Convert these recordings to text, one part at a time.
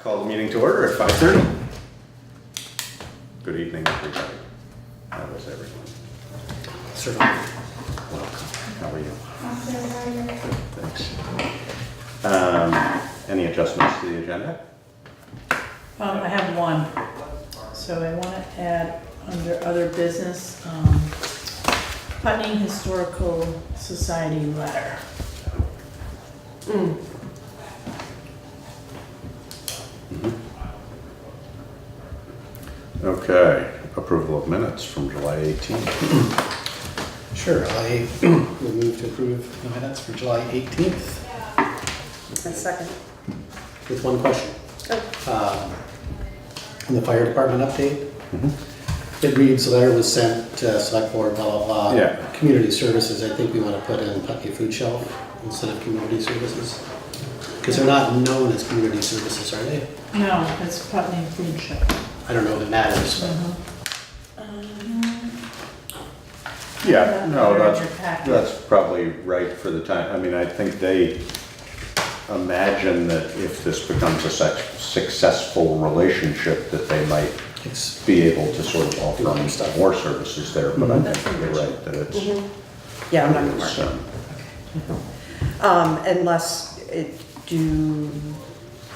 Call the meeting to order at 5:30. Good evening, everybody. How is everyone? Survive. Welcome. How are you? I'm good, how are you? Good, thanks. Any adjustments to the agenda? I have one. So I want to add under other business, Putney Historical Society letter. Okay, approval of minutes from July 18th. Sure, I will move to approve the minutes for July 18th A second. with one question. On the fire department update, it reads, the letter was sent to Selectboard, blah, blah, blah. Yeah. Community services, I think we want to put in Putney Food Shelf instead of community services. Because they're not known as community services, are they? No, it's Putney Food Shop. I don't know if it matters, but Yeah, no, They're in your packet. that's probably right for the time. I mean, I think they imagine that if this becomes a successful relationship, that they might it's, be able to sort of offer Other stuff. more services there, but I think you're right that it's. Yeah, I'm not gonna mark it's, it. Unless it due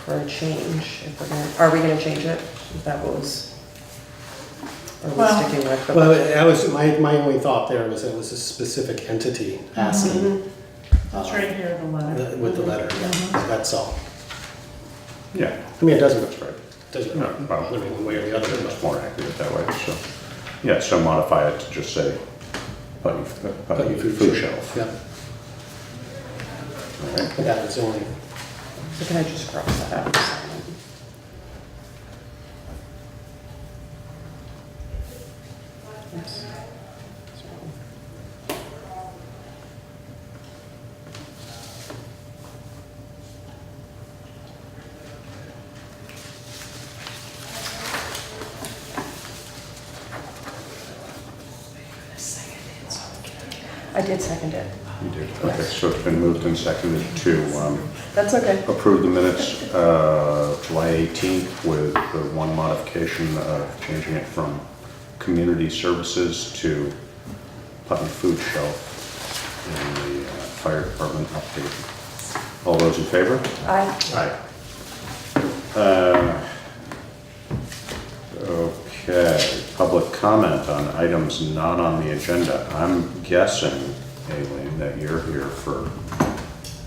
for a change, if we're gonna, are we gonna change it? Is that what was? Or are we Well- sticking with the? well, that was, my only thought there was it was a specific entity asking. It's right here, the letter. With the letter, yeah, that's all. Yeah, I mean, it doesn't No, bother me one way or the other, it's but more accurate that way, so. Yeah, so modify it to just say Putney Food Shelf. Yeah, All right. but that was the only, So can I just cross that out? and sign it? Oops. So- I did second it. You did, okay, so it's been moved and seconded to That's okay. approve the minutes July 18th with the one modification of changing it from community services to Putney Food Shelf in the fire department update. All those in favor? Aye. Aye. Okay, public comment on items not on the agenda. I'm guessing, Aileen, that you're here for.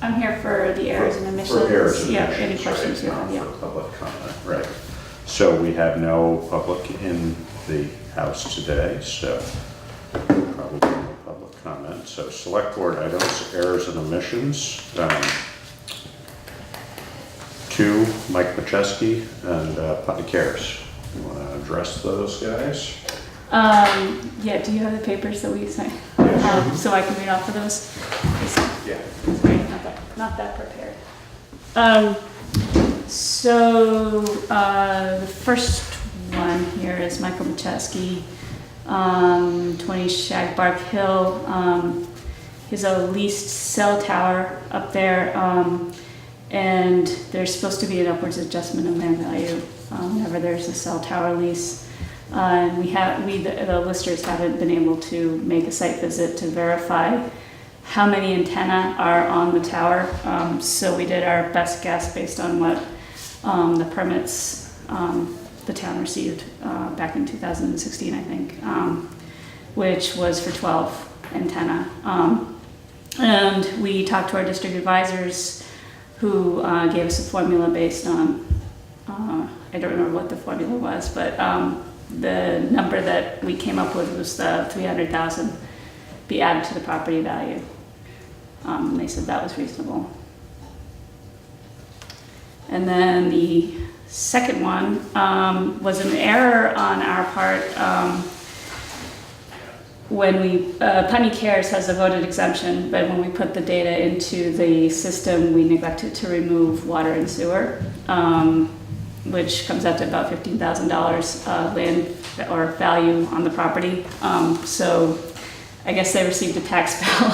I'm here for the errors and omissions. For errors and Yeah, omissions, any questions you right, have, not yeah. for public comment, right. So we have no public in the house today, so probably no public comment. So select board items, errors and omissions. 2, Mike Macheski and Putney Cares. You want to address those guys? Yeah, do you have the papers that we signed? Yes. So I can read off of those? Yeah. Sorry, not that prepared. The first one here is Michael Macheski, 20 Shagbark Hill. He's a leased cell tower up there, and there's supposed to be an upwards adjustment of land value whenever there's a cell tower lease. And the listers haven't been able to make a site visit to verify how many antennae are on the tower. So we did our best guess based on what the permits the town received back in 2016, I think, which was for 12 antennae. And we talked to our district advisors who gave us a formula based on, I don't remember what the formula was, but the number that we came up with was the 300,000 be added to the property value. And they said that was reasonable. And then the second one was an error on our part. When Putney Cares has a voted exemption, but when we put the data into the system, we neglected to remove water and sewer, which comes out to about $15,000 land or value on the property. So I guess they received a tax bill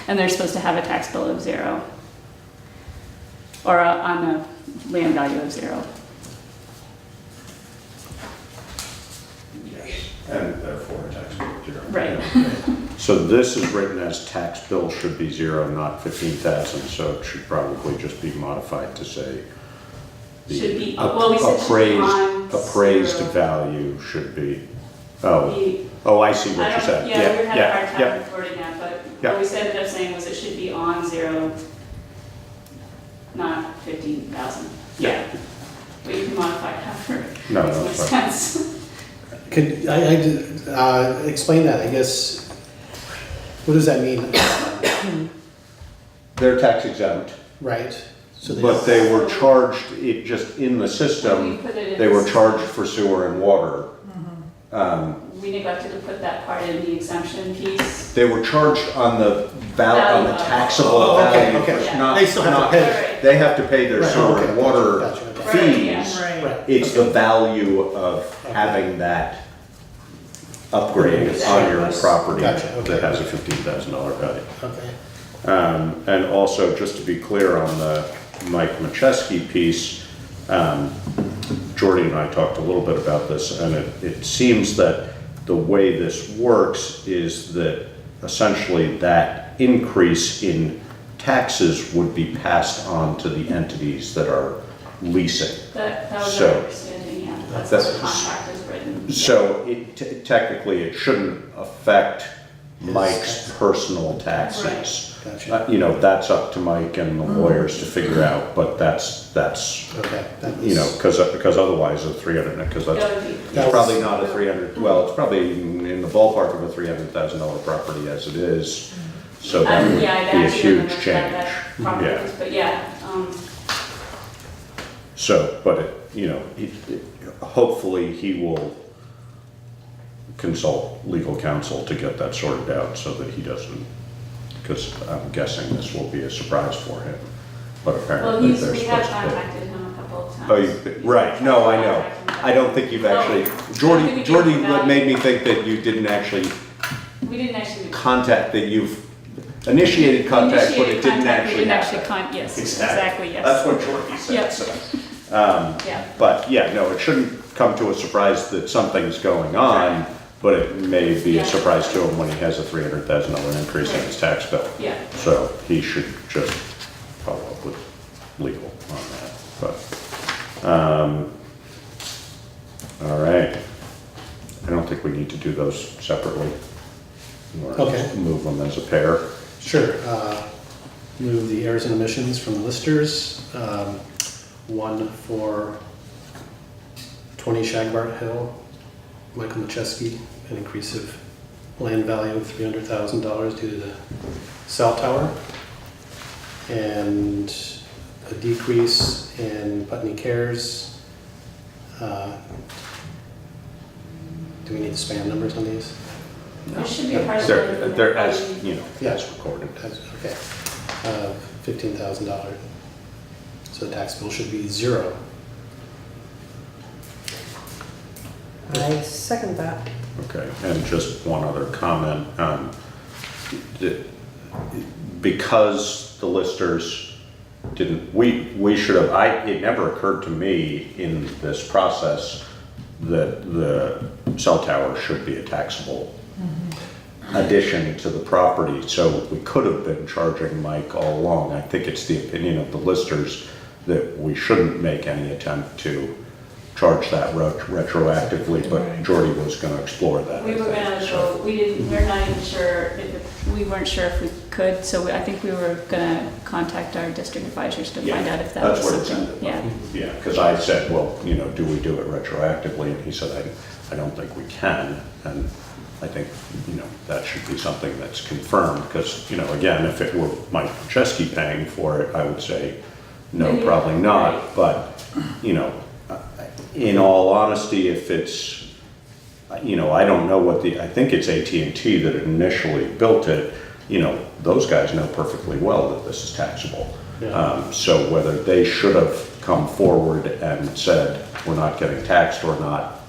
and they're supposed to have a tax bill of 0 or on the land value of 0. And therefore a tax bill of 0. Right. Yeah. So this is written as tax bill should be 0, not 15,000, so it should probably just be modified to say the Should be- well, we said should be on appraised 0. value should be, The- I see what I you don't, said. yeah, we had a hard yeah. time wording that, but Yeah. what we ended up saying was it should be on 0, not 15,000. Yeah. But you can modify it however No, makes that's more fine. sense. Could I explain that, I guess, what does that mean? They're tax exempt, Right? So but they were charged, it just in the We system, put it in they were this- charged for sewer and water. We neglected to put that part in the exemption piece. They were charged on the on the Value. taxable Oh, okay, value, okay. but not, They still have to not- pay. they have to pay their Right, sewer okay, and water gotcha, gotcha. Right, yeah. fees. Right. It's the value of having that upgrade on your property Gotcha, okay. that has a $15,000 value. Okay. And also, just to be clear on the Mike Macheski piece, Jordy and I talked a little bit about this, and it seems that the way this works is that essentially that increase in taxes would be passed on to the entities that are leasing. That was So- our understanding, yeah. That's how the contract is written. So technically, it shouldn't affect Mike's personal taxes. Gotcha. You know, that's up to Mike and the lawyers to figure out, but that's, Okay. that you know, was- because otherwise a 300, because That that's would be. That was- probably not a 300, well, it's probably in the ballpark of a $300,000 property as it is, so that would be Yeah, I'd a actually huge remember change. that property Yeah. is, but yeah, So, but it, you know, hopefully he will consult legal counsel to get that sorted out so that he doesn't, because I'm guessing this will be a surprise for him. But well, apparently they're we have supposed to. contacted him a couple of times. Oh, you, right, no, I know. I don't think you've actually, Jordy made me think that you didn't actually We didn't actually. contact, that you've initiated contact, but it didn't actually happen. Yes, exactly, yes. That's what Jordy said, Yep. so. Yeah, But yeah, no, it shouldn't come to a surprise that something's going on, but it may be a Yeah. surprise to him when he has a $300,000 increase in his tax bill. yeah. So he should just follow up with legal on that, but, all right. I don't think we need to do those separately. Or Okay. just move them as a pair. Sure. Move the errors and omissions from the listers. One for 20 Shagbart Hill, Michael Macheski, an increase of land value of $300,000 due to the cell tower. And a decrease in Putney Cares. Do we need span numbers on these? There should be a part of They're as, you know, Yeah. as recorded. Okay. $15,000. So the tax bill should be 0. I second that. Okay, and just one other comment. Because the listers didn't, we should have, it never occurred to me in this process that the cell tower should be a taxable addition to the property, so we could have been charging Mike all along. I think it's the opinion of the listers that we shouldn't make any attempt to charge that retroactively, but Jordy was gonna explore that. We I were think, gonna so. go, we're not even sure, we weren't sure if we could, so I think we were gonna contact our district advisors to Yeah, find out if that was that's what it something. sounded Yeah, Yeah, because I said, well, you know, do we do it retroactively? And he said, I don't think we can. And I think, you know, that should be something that's confirmed, because, you know, again, if it were Mike Chesky paying for it, I would say, no, Maybe, probably right. not. But, you know, in all honesty, if it's, you know, I don't know what I think it's AT&T that initially built it, you know, those guys know perfectly well that this is taxable. Yeah. So whether they should have come forward and said, we're not getting taxed or not,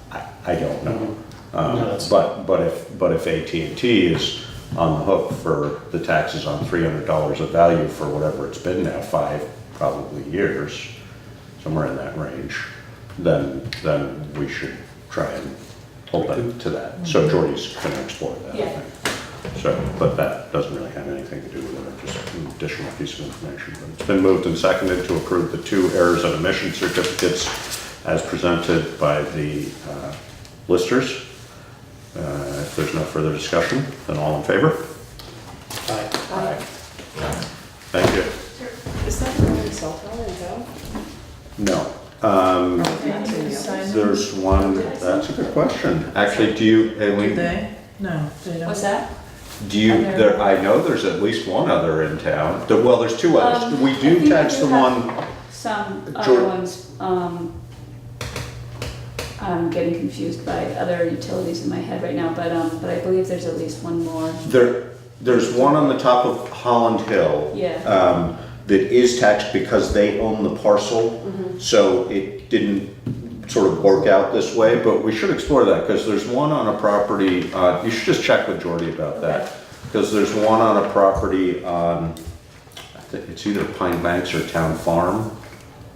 I don't know. No, that's- But if AT&T is on the hook for the taxes on $300 of value for whatever it's been now, 5 probably years, somewhere in that range, then we should try and hold them to that. So Jordy's gonna explore that. I Yeah. think. So, but that doesn't really have anything to do with it, just an additional piece of information. But it's been moved and seconded to approve the 2 errors and omission certificates as presented by the listers. If there's no further discussion, then all in favor? Aye. Thank you. Is that the only cell tower in town? No. Sign them? There's one, that's a good question. Actually, do you, Do Aileen, they? No, they don't. What's that? do you, there, I know there's at least one other in town. Well, there's 2 others. We I do think I tax do the have one, Some Jor- other ones, I'm getting confused by other utilities in my head right now, but I believe there's at least one more. there's one on the top of Holland Hill. Yeah. That is taxed because they own the parcel. So it didn't sort of work out this way, but we should explore that because there's one on a property, you should just check with Jordy about that. Because there's one on a property on, I think it's either Pine Banks or Town Farm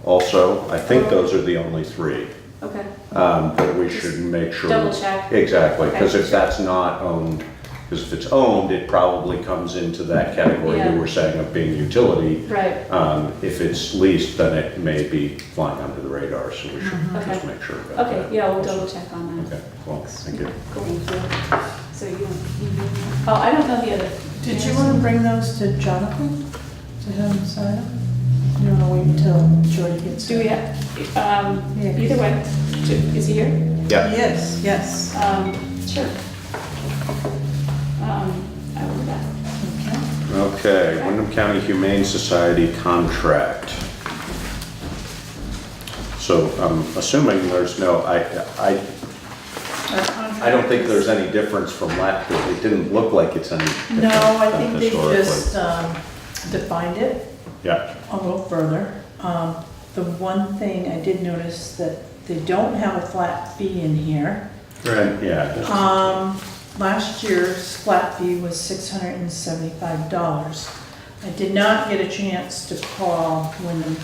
also. I think those are the only 3. Okay. But we should make sure. Double check. Exactly, because Okay. if that's not owned, because if it's owned, it probably comes into that category Yeah. you were saying of being utility. Right. If it's leased, then it may be flying under the radar, so we should just Okay. make sure about that. Okay, yeah, we'll double check on that. Okay, well, thank you. Cool. So oh, I don't know the other. Did you want to bring those to Jonathan to have him sign them? You want to wait until Jordy gets? Do we have, either way, is he here? Yeah, Yes, yes. Sure. I will do that. Okay. okay, Windham County Humane Society contract. So I'm assuming there's no, I don't think there's any difference from last, it didn't look like it's any different. No, I think they historically. just defined it Yeah, a little further. The one thing I did notice that they don't have a flat fee in here. and, yeah. Last year's flat fee was $675. I did not get a chance to call Windham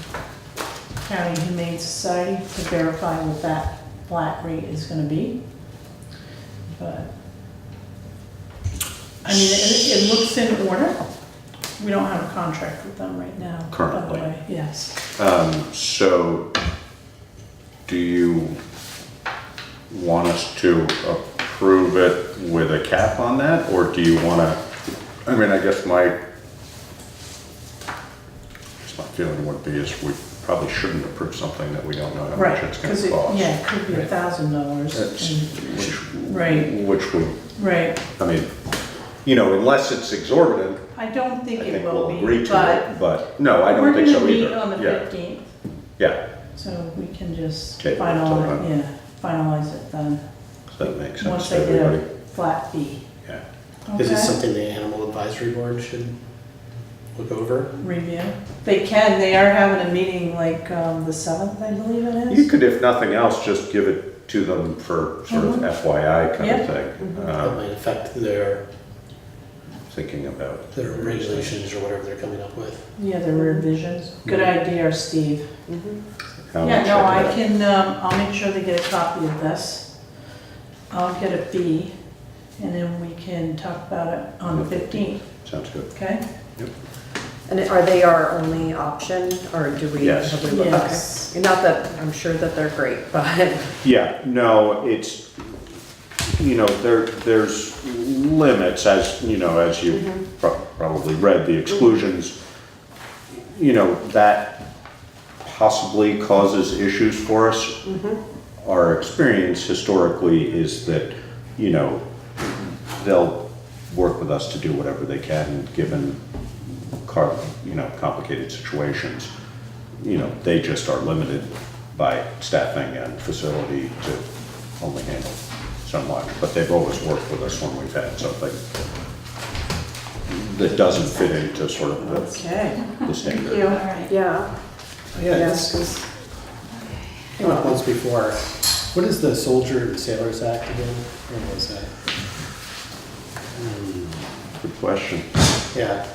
County Humane Society to verify what that flat rate is gonna be. But, I mean, it looks in order. We don't have a contract with them right now. by the Currently. way. Yes. So, do you want us to approve it with a cap on that, or do you want to, I mean, I guess my feeling would be is we probably shouldn't approve something that we don't know how Right, much it's going because to cost. yeah, it could be $1,000. Right. Which would, Right. I mean, you know, unless it's exorbitant, I don't I think it think will we'll be, agree to but it, but, no, I don't think so we're either. gonna meet on the Yeah. 15th, Yeah, so we can just Table it till finalize, then. finalize it then, does that make sense once to I get everybody? a flat fee. Yeah. Is it Okay? something the Animal Advisory Board should look over? Review. They are having a meeting like the 7th, I believe it is. You could, if nothing else, just give it to them for sort of FYI kind of Yep. thing. That might affect their Thinking about. regulations or whatever they're coming up with. Yeah, the revisions. Good idea, Steve. how Yeah, much no, I it is. can, I'll make sure they get a copy of this. I'll get a fee, and then we can talk about it on the 15th, Sounds good. okay? And are they our only option, or do we? Yes. have we- Yes. Okay. Not that, I'm sure that they're great, but, Yeah, no, it's, you know, there's limits as, you know, as you probably read, the exclusions, you know, that possibly causes issues for us. Our experience historically is that, you know, they'll work with us to do whatever they can, given, you know, complicated situations. You know, they just are limited by staffing and facility to only handle so much. But they've always worked with us when we've had something that doesn't fit into sort of Okay. the standard. Thank you. All right. yeah. Yeah, Yes, this came up once before. What is the Soldier and Sailors Act again? What was that? Good question. Yeah.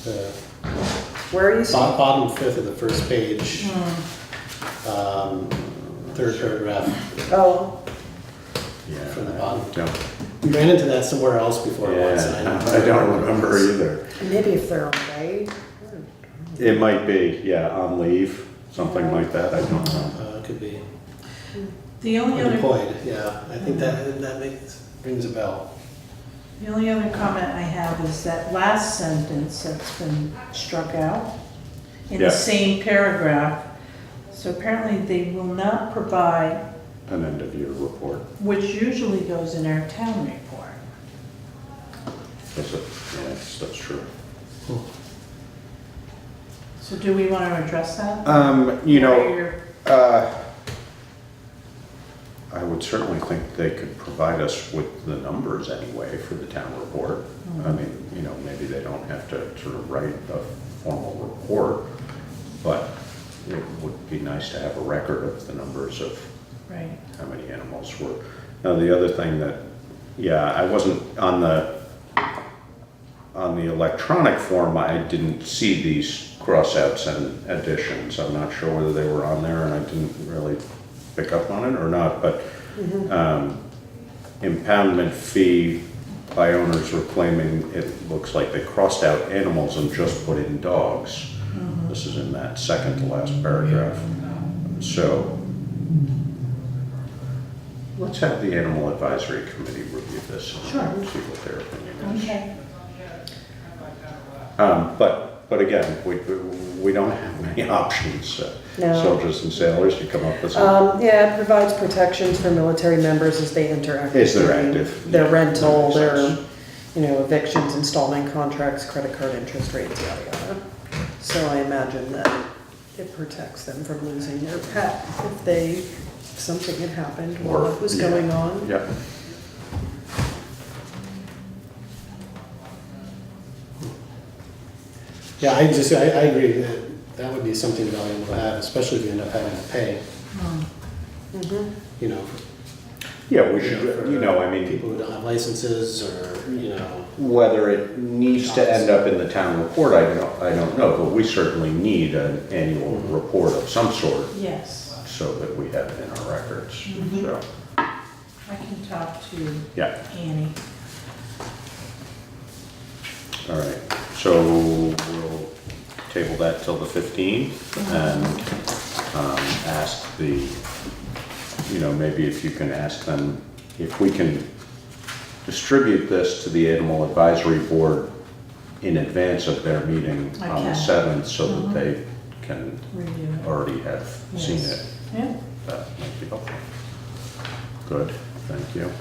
The Where are you? bottom fifth of the first page, third paragraph. Oh, Yeah. for the bond. Don't, We ran into that somewhere else before once. and I don't remember either. Maybe if they're away. It might be, yeah, on leave, something like that, I don't know. It could be. The only other, Deployed, yeah. I think that rings a bell. the only other comment I have is that last sentence that's been struck out in Yeah. the same paragraph. So apparently they will not provide, An end of year report, which usually goes in our town report. is it? Yes, that's true. So do we want to address that? You Or know, you're- I would certainly think they could provide us with the numbers anyway for the town report. I mean, you know, maybe they don't have to sort of write a formal report, but it would be nice to have a record of the numbers of Right. how many animals were. Now, the other thing that, yeah, I wasn't on the electronic form, I didn't see these crossouts and additions. I'm not sure whether they were on there and I didn't really pick up on it or not, but impoundment fee by owners were claiming it looks like they crossed out animals and just put in dogs. This is in that second to last paragraph. So let's have the Animal Advisory Committee review this and Sure. see what their opinion is. Okay. But again, we don't have many options. No. Soldiers and sailors, you come up with some. Yeah, it provides protections for military members as they enter active As they're duty. active. Their Yeah, rental, makes their, sense. evictions, installment contracts, credit card interest rates, yada yada. So I imagine that it protects them from losing their pet if something had happened while Or- it was yeah. going on. Yep. Yeah, I agree that would be something valuable to have, especially if you end up having to pay, Mhm. you know, Yeah, we for should, I mean, people who don't have licenses or, whether it needs to end up in the town report, I don't know, but we certainly need an annual report of some sort Yes, so that we have it in our records. So, I can talk to yeah, Annie. all right. So we'll table that till the 15th and ask maybe if you can ask them if we can distribute this to the Animal Advisory Board in advance of their meeting I on the can. 7th so that they can Review it. already have seen Yes. it. Yeah, That might be helpful. Good, thank you.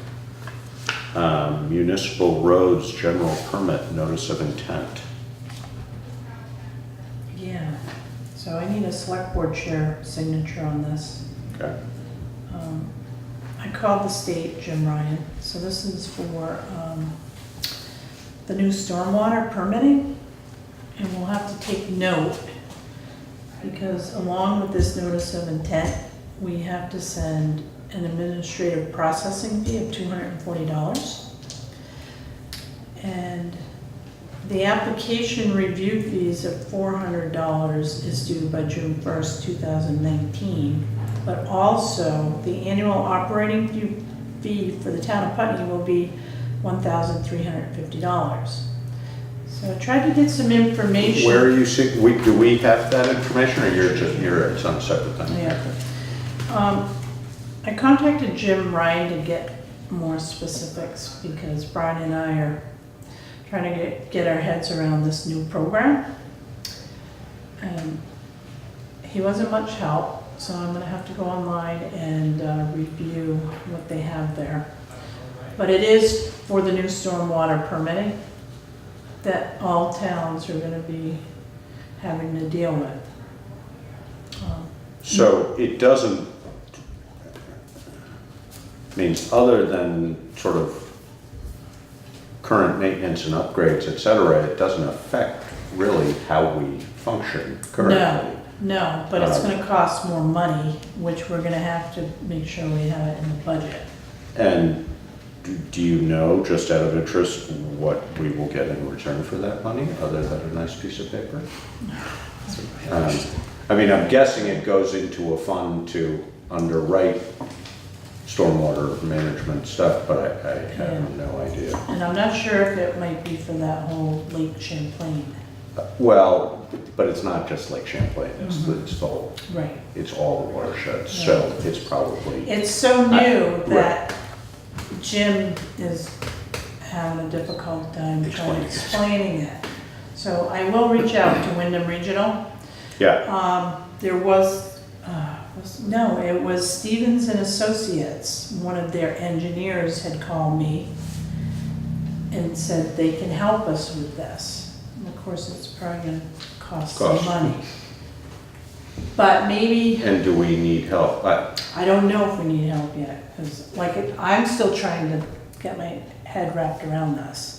Municipal roads, general permit, notice of intent. yeah. So I need a select board chair signature on this. Okay, I called the state, Jim Ryan, so this is for the new stormwater permitting. And we'll have to take note, because along with this notice of intent, we have to send an administrative processing fee of $240. And the application review fees of $400 is due by June 1st, 2019. But also, the annual operating fee for the town of Putney will be $1,350. So I tried to get some information. where are you seeing, do we have that information or you're at some separate thing? Yeah. I contacted Jim Ryan to get more specifics because Brian and I are trying to get our heads around this new program. And he wasn't much help, so I'm gonna have to go online and review what they have there. But it is for the new stormwater permitting that all towns are gonna be having to deal with. So it doesn't, means other than sort of current maintenance and upgrades, et cetera, it doesn't affect really how we function currently. No, but it's gonna cost more money, which we're gonna have to make sure we have it in the budget. And do you know, just out of interest, what we will get in return for that money, other than a nice piece of paper? I mean, I'm guessing it goes into a fund to underwrite stormwater management stuff, but I have no idea. And I'm not sure if it might be for that whole Lake Champlain. Well, but it's not just Lake Champlain, it's Right. it's all the watersheds, so it's probably, It's so new Right. that Jim is having a difficult time trying to explaining it. So I will reach out to Windham Regional. yeah, There was, no, it was Stevens and Associates. One of their engineers had called me and said they can help us with this. And of course, it's probably gonna cost some Cost. money. But maybe, and do we need help? I don't know if we need help yet, because I'm still trying to get my head wrapped around this.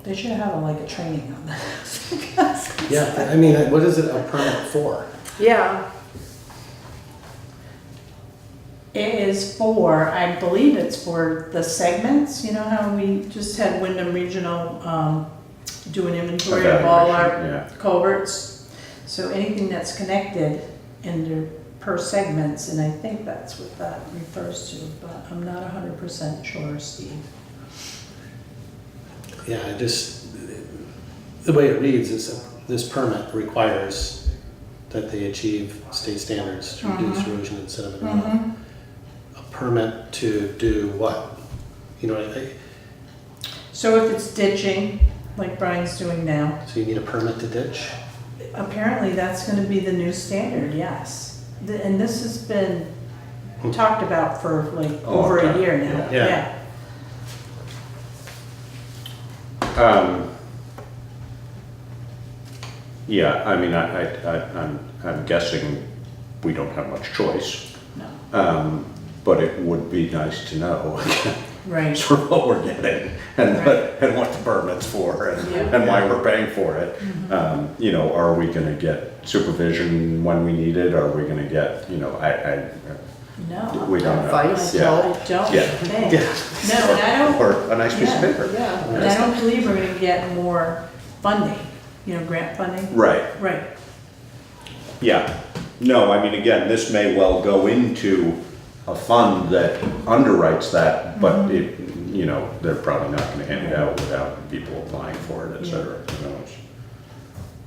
They should have a training on this. Yeah, I mean, what is it a permit for? Yeah, It is for, I believe it's for the segments, you know how we just had Windham Regional do an inventory of all Evaluation, our yeah. culverts. So anything that's connected per segments, and I think that's what that refers to, but I'm not 100% sure, Steve. Yeah, the way it reads is this permit requires that they achieve state standards to reduce erosion and sediment runoff. A permit to do what? You know, So if it's ditching, like Brian's doing now, so you need a permit to ditch? apparently that's gonna be the new standard, yes. And this has been talked about for over a time, year now, yeah. yeah. Yeah, I mean, I'm guessing we don't have much choice, No, but it would be nice to know right, sort of what we're getting and Right. and what the permit's for and, Yeah. and why we're paying for it. You know, are we gonna get supervision when we need it? Are we gonna get, you know, no. we don't know. advice, Yeah. help. I don't Yeah. think, Yeah. no, and I don't, Or a nice piece of Yeah. paper. Yeah. and I don't believe we're gonna get more funding, grant funding. Right. Right, Yeah, no, I mean, again, this may well go into a fund that underwrites that, but it, you know, they're probably not gonna hand it out without people applying for it, et cetera, who knows?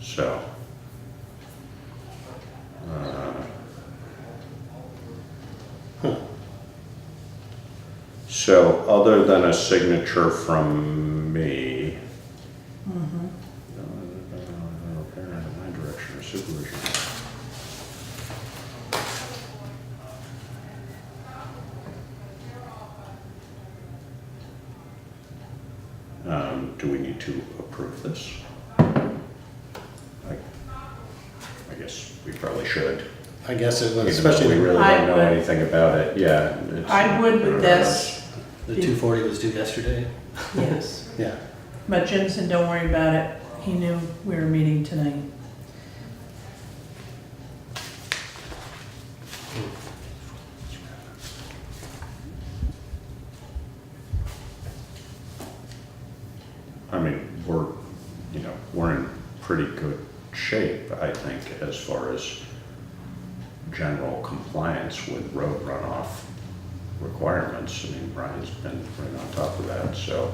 So. So, other than a signature from me. My direction or supervision. Do we need to approve this? I guess we probably should. I guess it was, Even though especially we really I don't know would. anything about it, yeah. it's- I would with this, the 240 was due yesterday. yes. Yeah. But Jim said, don't worry about it, he knew we were meeting tonight. I mean, we're in pretty good shape, I think, as far as general compliance with road runoff requirements. I mean, Brian's been right on top of that, so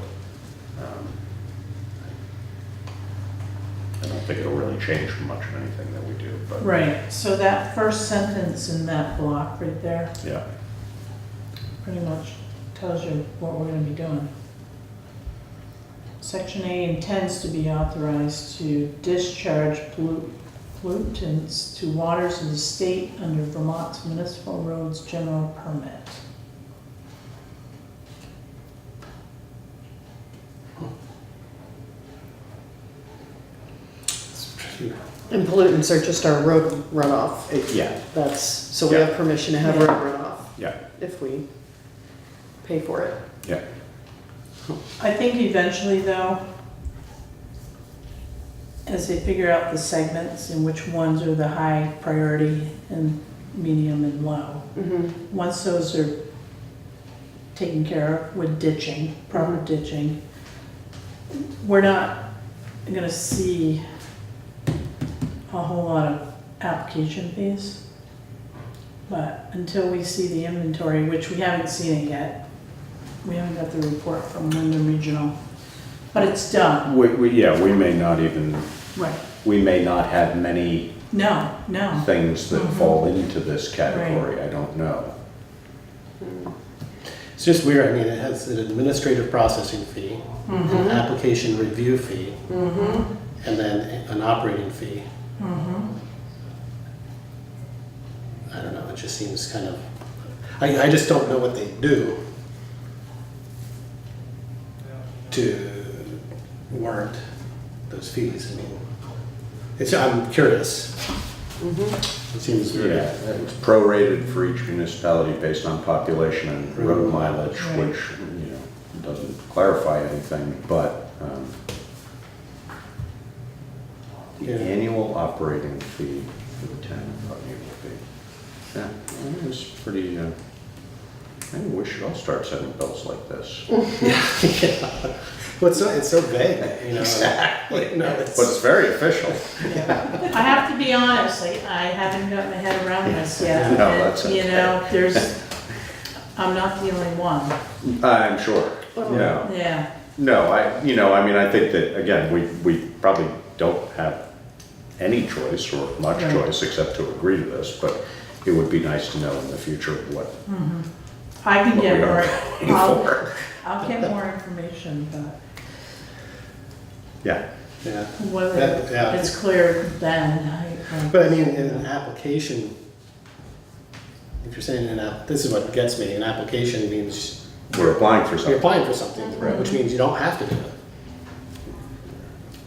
I don't think it'll really change much of anything that we do, but. Right, so that first sentence in that block right there Yeah, pretty much tells you what we're gonna be doing. Section A intends to be authorized to discharge pollutants to waters of the state under Vermont's Municipal Roads General Permit. And pollutants are just our road runoff. yeah, So we have permission to have Yeah. road runoff yeah, if we pay for it. yeah. I think eventually though, as they figure out the segments and which ones are the high priority and medium and low, once those are taken care of with ditching, proper ditching, we're not gonna see a whole lot of application fees. But until we see the inventory, which we haven't seen it yet, we haven't got the report from Windham Regional, but it's done. Yeah, we may not even, Right. we may not have many No, no. things that Mhm. fall into this category, I don't know. It's just weird, I mean, it has an administrative processing fee, an application review fee, and then an operating fee. I don't know, it just seems kind of, I just don't know what they do to warrant those fees. I mean, I'm curious. It seems Yeah, very, it's prorated for each municipality based on population and road mileage, Right. which, doesn't clarify anything, but, the Yeah. annual operating fee for the town of Putney will be, yeah, it was pretty, maybe we should all start sending bills like this. well, it's so vague, you know. Exactly. No, But it's very official. I have to be honest, I haven't got my head around this yet. No, And, that's you know, I'm not the only one. I'm sure, yeah. Yeah. No, I think that, again, we probably don't have any choice or much Right. choice except to agree to this, but it would be nice to know in the future what I can what get we more, are paying for. I'll get more information, but Yeah, Yeah. whether Yeah. it's clear then, But I mean, in an application, if you're saying this is what gets me, an application means we're applying for you're something. applying for something, Right. which means you don't have to do it.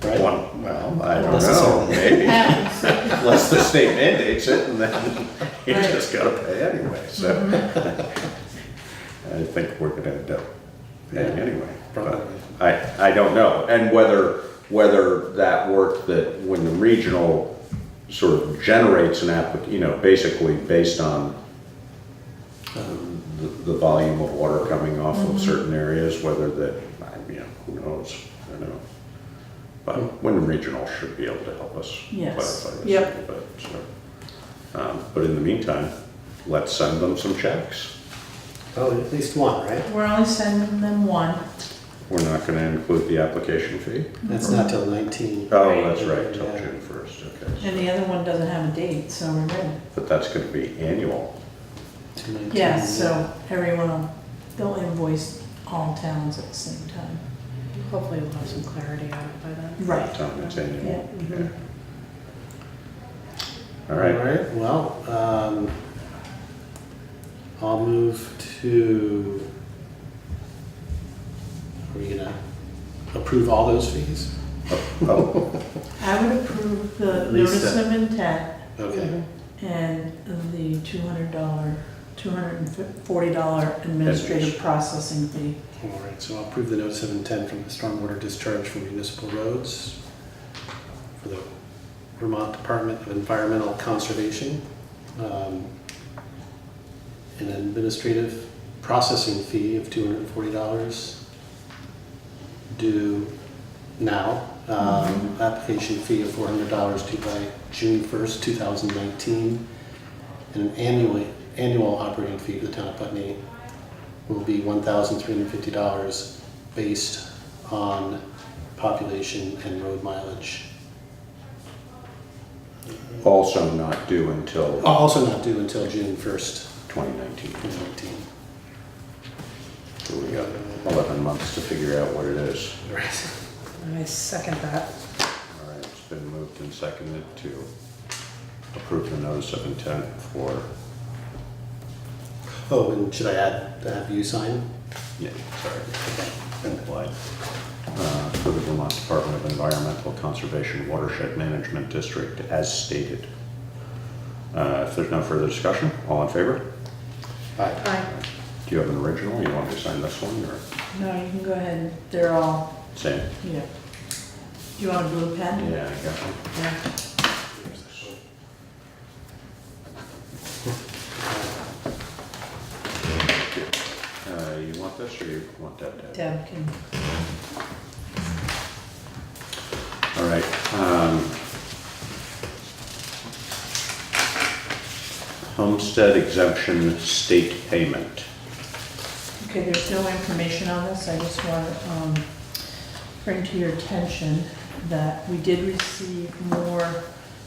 Right? Well, I don't know, Necessarily. maybe, happens. unless the state mandates it, and then you Right. just gotta pay anyway, so. I think we're gonna end up paying Yeah, anyway, but probably. I don't know. And whether that work that Wyndham Regional sort of generates basically based on the volume of water coming off of certain areas, whether that, who knows, I don't know. But Wyndham Regional should be able to help us Yes. clarify this. Yep. a little bit, so. But in the meantime, let's send them some checks. Oh, at least one, right? We're only sending them one. We're not gonna include the application fee? That's not till 19. Oh, Right. that's right, till Yeah. June 1st, okay. And the other one doesn't have a date, so we're good. But that's gonna be annual. To 19, Yeah, so they'll invoice all towns at the same time. Hopefully we'll have some clarity on it by then. Right. Time it's annual. Yeah. Yeah. All All right, right, well, I'll move to, are we gonna approve all those fees? oh, I would approve the At least notice that- of intent Okay, and the $240 administrative processing fee. all right, so I'll approve the notice of intent from the stormwater discharge from municipal roads for the Vermont Department of Environmental Conservation. An administrative processing fee of $240 due now. Application fee of $400 due by June 1st, 2019. And an annual operating fee for the town of Putney will be $1,350 based on population and road mileage. also not due until Also not due until June 1st, 2019. 2019. So we got 11 months to figure out what it is. Right. I second that. All right, it's been moved and seconded to approve the notice of intent for, Oh, and should I have you sign? yeah, sorry, Okay. implied, for the Vermont Department of Environmental Conservation Watershed Management District as stated. If there's no further discussion, all in favor? Aye. Aye. Do you have an original? You want me to sign this one or No, you can go ahead, they're all, same? yeah. Do you want a blue pen? Yeah, I got one. Yeah. You want this or you want that, Deb? Deb can, All right. Homestead exemption state payment. Okay, there's no information on this, I just want to bring to your attention that we did receive more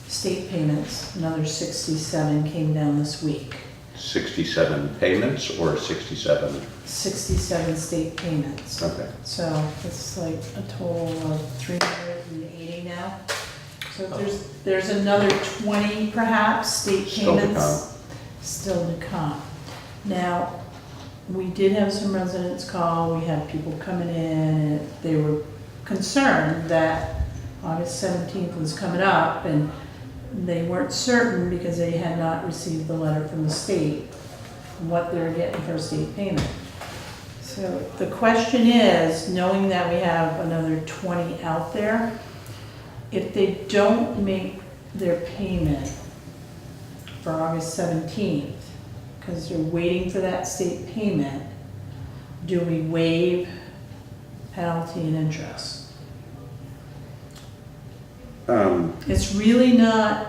state payments. Another 67 came down this week. 67 payments or 67? 67 state payments. Okay. So it's like a total of 380 now. So there's another 20 perhaps state Still to payments still to come. Now, we did have some residents call, we had people coming in, and they were concerned that August 17th was coming up, and they weren't certain because they had not received the letter from the state, what they were getting for a state payment. So the question is, knowing that we have another 20 out there, if they don't make their payment for August 17th, because they're waiting for that state payment, do we waive penalty and interest? It's really not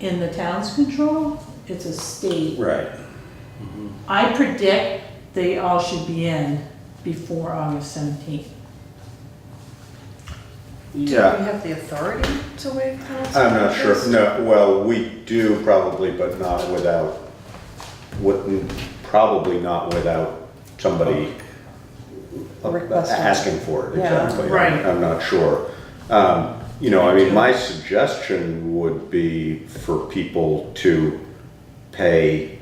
in the town's control, it's a state. Right. I predict they all should be in before August 17th. Do we Yeah, have the authority to waive penalties? I'm not sure. No, well, we do probably, but not without, probably not without somebody Requesting. asking for it, Yeah. exactly. Right. I'm not sure. You know, I mean, my suggestion would be for people to pay,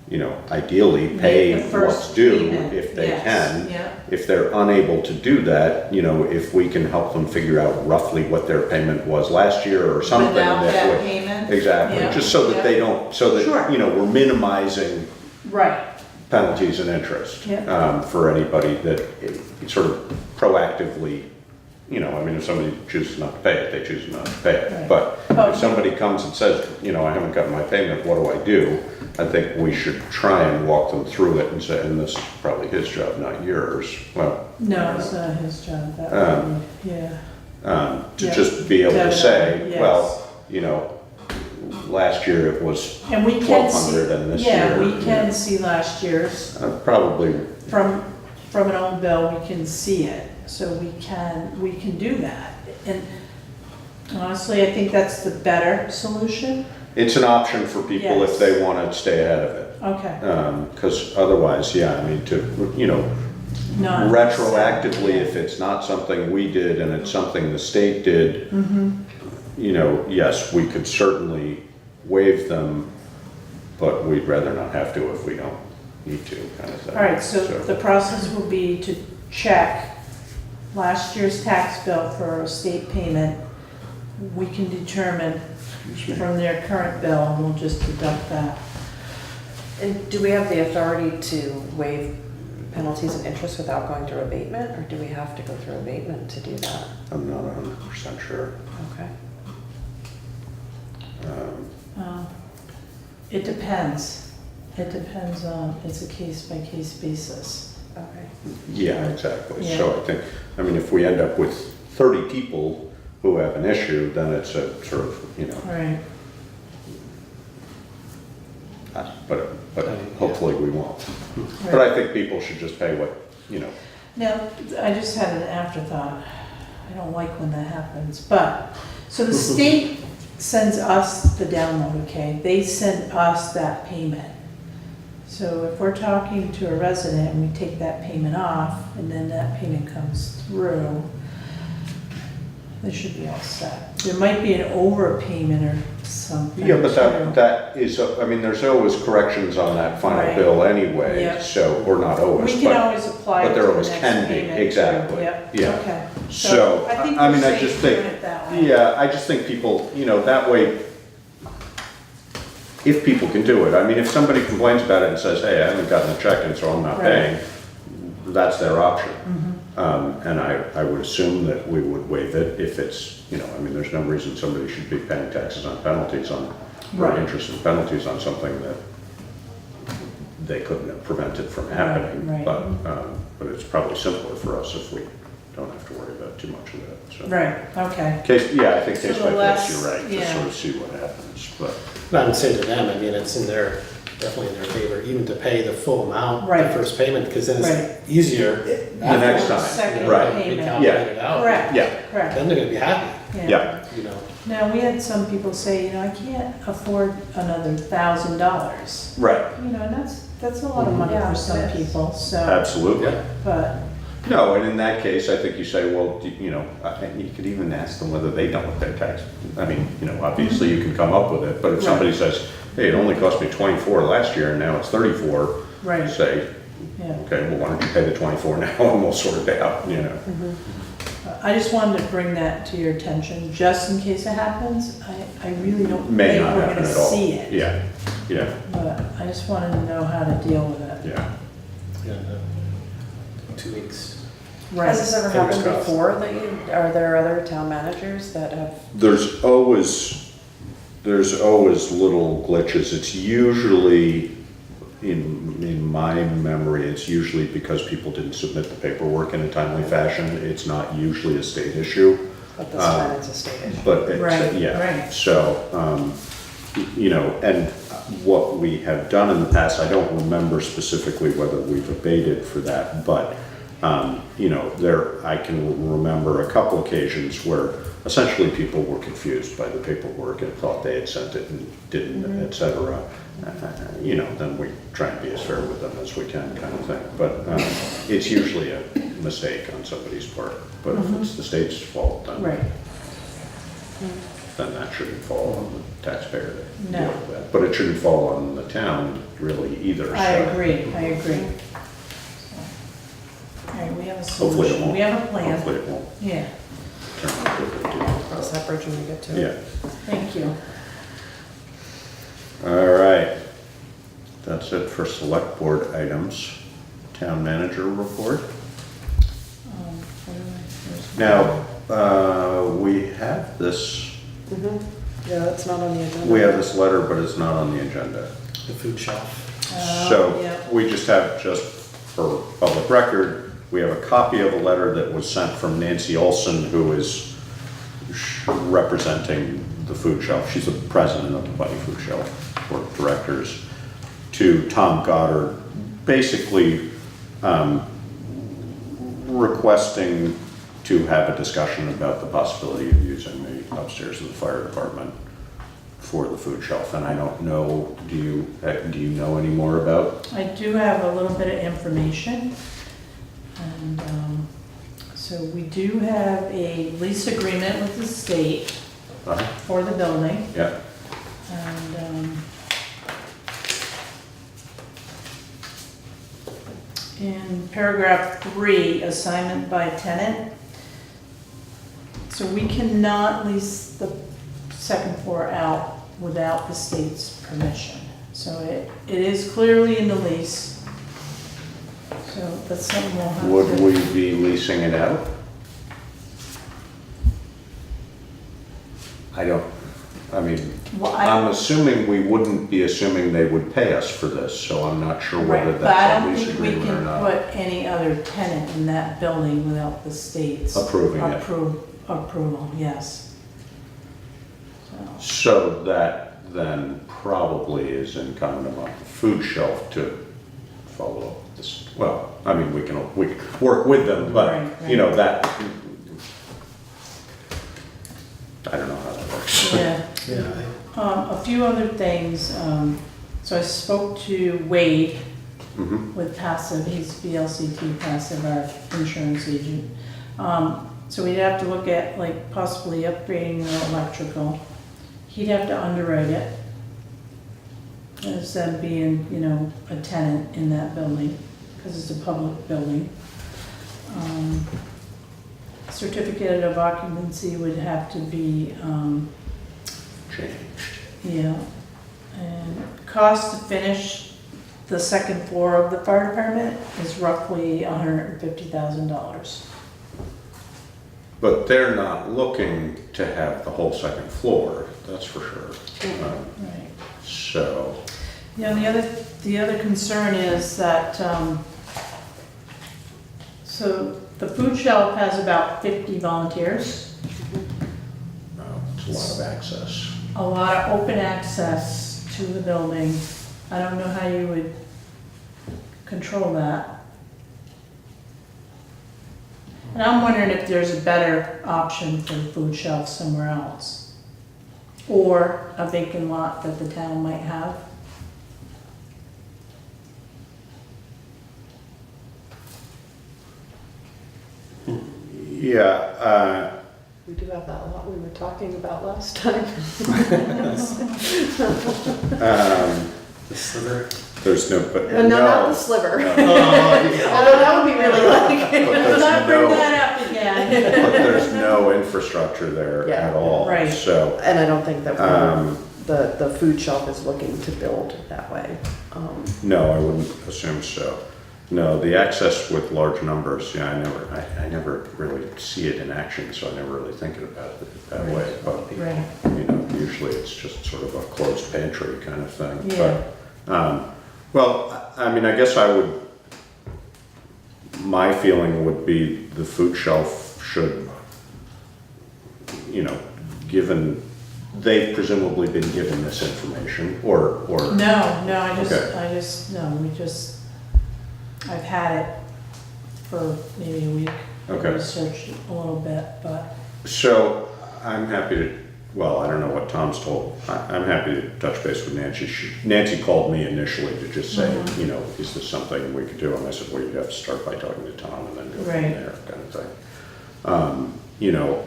you know, ideally pay Make the first what's due payment, if they yes, can. yeah. If they're unable to do that, you know, if we can help them figure out roughly what their payment was last year or something. Without that would- payment? Exactly, Yeah, just so that yeah. they don't, so Sure. that, you know, we're minimizing Right, penalties and interest. Yeah. For anybody that sort of proactively, you know, I mean, if somebody chooses not to pay it, they choose not to pay it. Right. But Oh. if somebody comes and says, you know, I haven't gotten my payment, what do I do? I think we should try and walk them through it and say, and this is probably his job, not yours. Well, no, it's not his job, that Um, would be, yeah. to Yeah. just be able to say, Definitely, yes. well, you know, last year it was And we can see, 1,200 and this year. yeah, we you can know, see last year's, Probably, from an old bill, we can see it, so we can do that. And honestly, I think that's the better solution. it's an option for people if Yes. they want to stay ahead of it. Okay. Because otherwise, yeah, I mean, to, you know, Not retroactively, if it's not something we did and it's something the state did, Mm-hmm. you know, yes, we could certainly waive them, but we'd rather not have to if we don't need to, kind of thing. All right, so the process will be to check last year's tax bill for a state payment. We can determine from their current bill, and we'll just deduct that. And do we have the authority to waive penalties and interest without going through abatement, or do we have to go through abatement to do that? I'm not 100% sure. Okay. It depends. It depends on, it's a case-by-case basis. Okay. Yeah, exactly. Yeah. So I think, I mean, if we end up with 30 people who have an issue, then it's a sort of, you know, Right. but hopefully we won't. But I think people should just pay what, you know, Now, I just had an afterthought. I don't like when that happens, but, so the state sends us the download, okay? They send us that payment. So if we're talking to a resident and we take that payment off, and then that payment comes through, they should be all set. There might be an overpayment or something. yeah, but too. that is, I mean, there's always corrections on that final Right. bill anyway, Yeah. so, or not always, We can but, always apply it but to there the always next can be, payment, too. exactly. Yep, Yeah. okay. So, I think I we're mean, I safe just doing think, it that way. yeah, I just think people, you know, that way, if people can do it, I mean, if somebody complains about it and says, hey, I haven't gotten a check and so I'm not Right. paying, that's their option. Mm-hmm. And I would assume that we would waive it if it's, you know, I mean, there's no reason somebody should be paying taxes on penalties on, or Right. interest and penalties on something that they couldn't have prevented from happening. right. But it's probably simpler for us if we don't have to worry about too much of that, so. Right, okay. I think So case the by case, less- you're right, just yeah. sort of see what happens, but. But I would say to them, I mean, it's in their, definitely in their favor, even to pay the full amount, Right. the first payment, because then Right. it's easier. The next time, Second right. payment. Recalculate it out. Correct, Yeah, correct. Then they're gonna be happy, yeah, you know. Now, we had some people say, I can't afford another $1,000. right, You know, and that's a lot of money Yeah, for some it is. people, so, absolutely. but, No, and in that case, I think you say, well, you know, you could even ask them whether they don't with their tax. I mean, you know, obviously you can come up with it, but if somebody says, hey, it only cost me 24 last year and now it's 34, right, say, yeah. okay, well, why don't you pay the 24 now and we'll sort it out, you know? I just wanted to bring that to your attention, just in case it happens. I really don't May think not we're happen gonna at all. see it. Yeah, yeah, But I just wanted to know how to deal with it. yeah. Yeah, 2 weeks. Has this ever Fingers happened crossed. before that you, are there other town managers that have? There's always little glitches. It's usually, in my memory, it's usually because people didn't submit the paperwork in a timely fashion. It's not usually a state issue. But this time it's a state issue. But it's, Right, yeah, right. so, you know, and what we have done in the past, I don't remember specifically whether we've abated for that, but, you know, I can remember a couple occasions where essentially people were confused by the paperwork and thought they had sent it and didn't, et cetera. You know, then we try and be as fair with them as we can, kind of thing. But it's usually a mistake on somebody's part. But if it's the state's fault, then Right, that shouldn't fall on the taxpayer to No. deal with that. But it shouldn't fall on the town really either. I so agree. All right, we have a Hopefully it solution, won't. we have a plan. Hopefully it won't Yeah, turn out what they Cross that bridge when we get to do. it. Yeah. thank you. All right. That's it for select board items. Town manager report. What am I supposed to- Now, we have this, Yeah, that's not on the agenda. we have this letter, but it's not on the agenda. The food shelf. So yeah. we just for public record, we have a copy of a letter that was sent from Nancy Olson, who is representing the food shelf. She's the president of the Putney Food Shelf Board of Directors, to Tom Goddard, basically requesting to have a discussion about the possibility of using the upstairs of the fire department for the food shelf. And I don't know, do you know any more about? I do have a little bit of information. And so we do have a lease agreement with the state for the building. Yeah, And in paragraph 3, assignment by tenant. So we cannot lease the second floor out without the state's permission. So it is clearly in the lease. So that's something we'll have to. would we be leasing it out? I mean, Well, I'm assuming we wouldn't be assuming they would pay us for this, so I'm not sure whether Right, but I that's a don't lease think we agreement or can not. put any other tenant in that building without the state's. Approving it. Approval, yes. So, So that then probably is incumbent upon the food shelf to follow up with this. Well, I mean, we can work with them, but, Right, you know, right. that, I don't know how that works. Yeah. Yeah. A few other things, so I spoke to Wade Mhm. with Passive, he's VLCT Passive, our insurance agent. So we'd have to look at like possibly upgrading the electrical. He'd have to underwrite it as them being, you know, a tenant in that building, because it's a public building. Certificate of occupancy would have to be, Changed. yeah, and cost to finish the second floor of the fire department is roughly $150,000. But they're not looking to have the whole second floor, that's for sure. Right. So, Yeah, the other concern is that, so the food shelf has about 50 volunteers, It's a lot of access. a lot of open access to the building. I don't know how you would control that. And I'm wondering if there's a better option for the food shelf somewhere else. Or a vacant lot that the town might have. Yeah, We do have that lot we were talking about last time. The sliver. there's no, but No, not the sliver. No. Although that would be really like. But Let's not bring there's no, that up again. but there's no infrastructure there Yeah. at all. Right. So, And I don't think that Um, the food shelf is looking to build that way. no, I wouldn't assume so. No, the access with large numbers, yeah, I never really see it in action, so I never really think about it that way. But, Right. you know, usually it's just sort of a closed pantry kind of thing. Yeah. But, well, I mean, I guess my feeling would be the food shelf should, you know, given, they've presumably been given this information, or. No, Okay. I've had it for maybe a week. Okay. Researched a little bit, but, So I'm happy to, well, I don't know what Tom's told. I'm happy to touch base with Nancy. Nancy called me initially to just say, you know, is this something we could do? And I said, well, you'd have to start by talking to Tom and then go from Right. there, kind of thing. You know,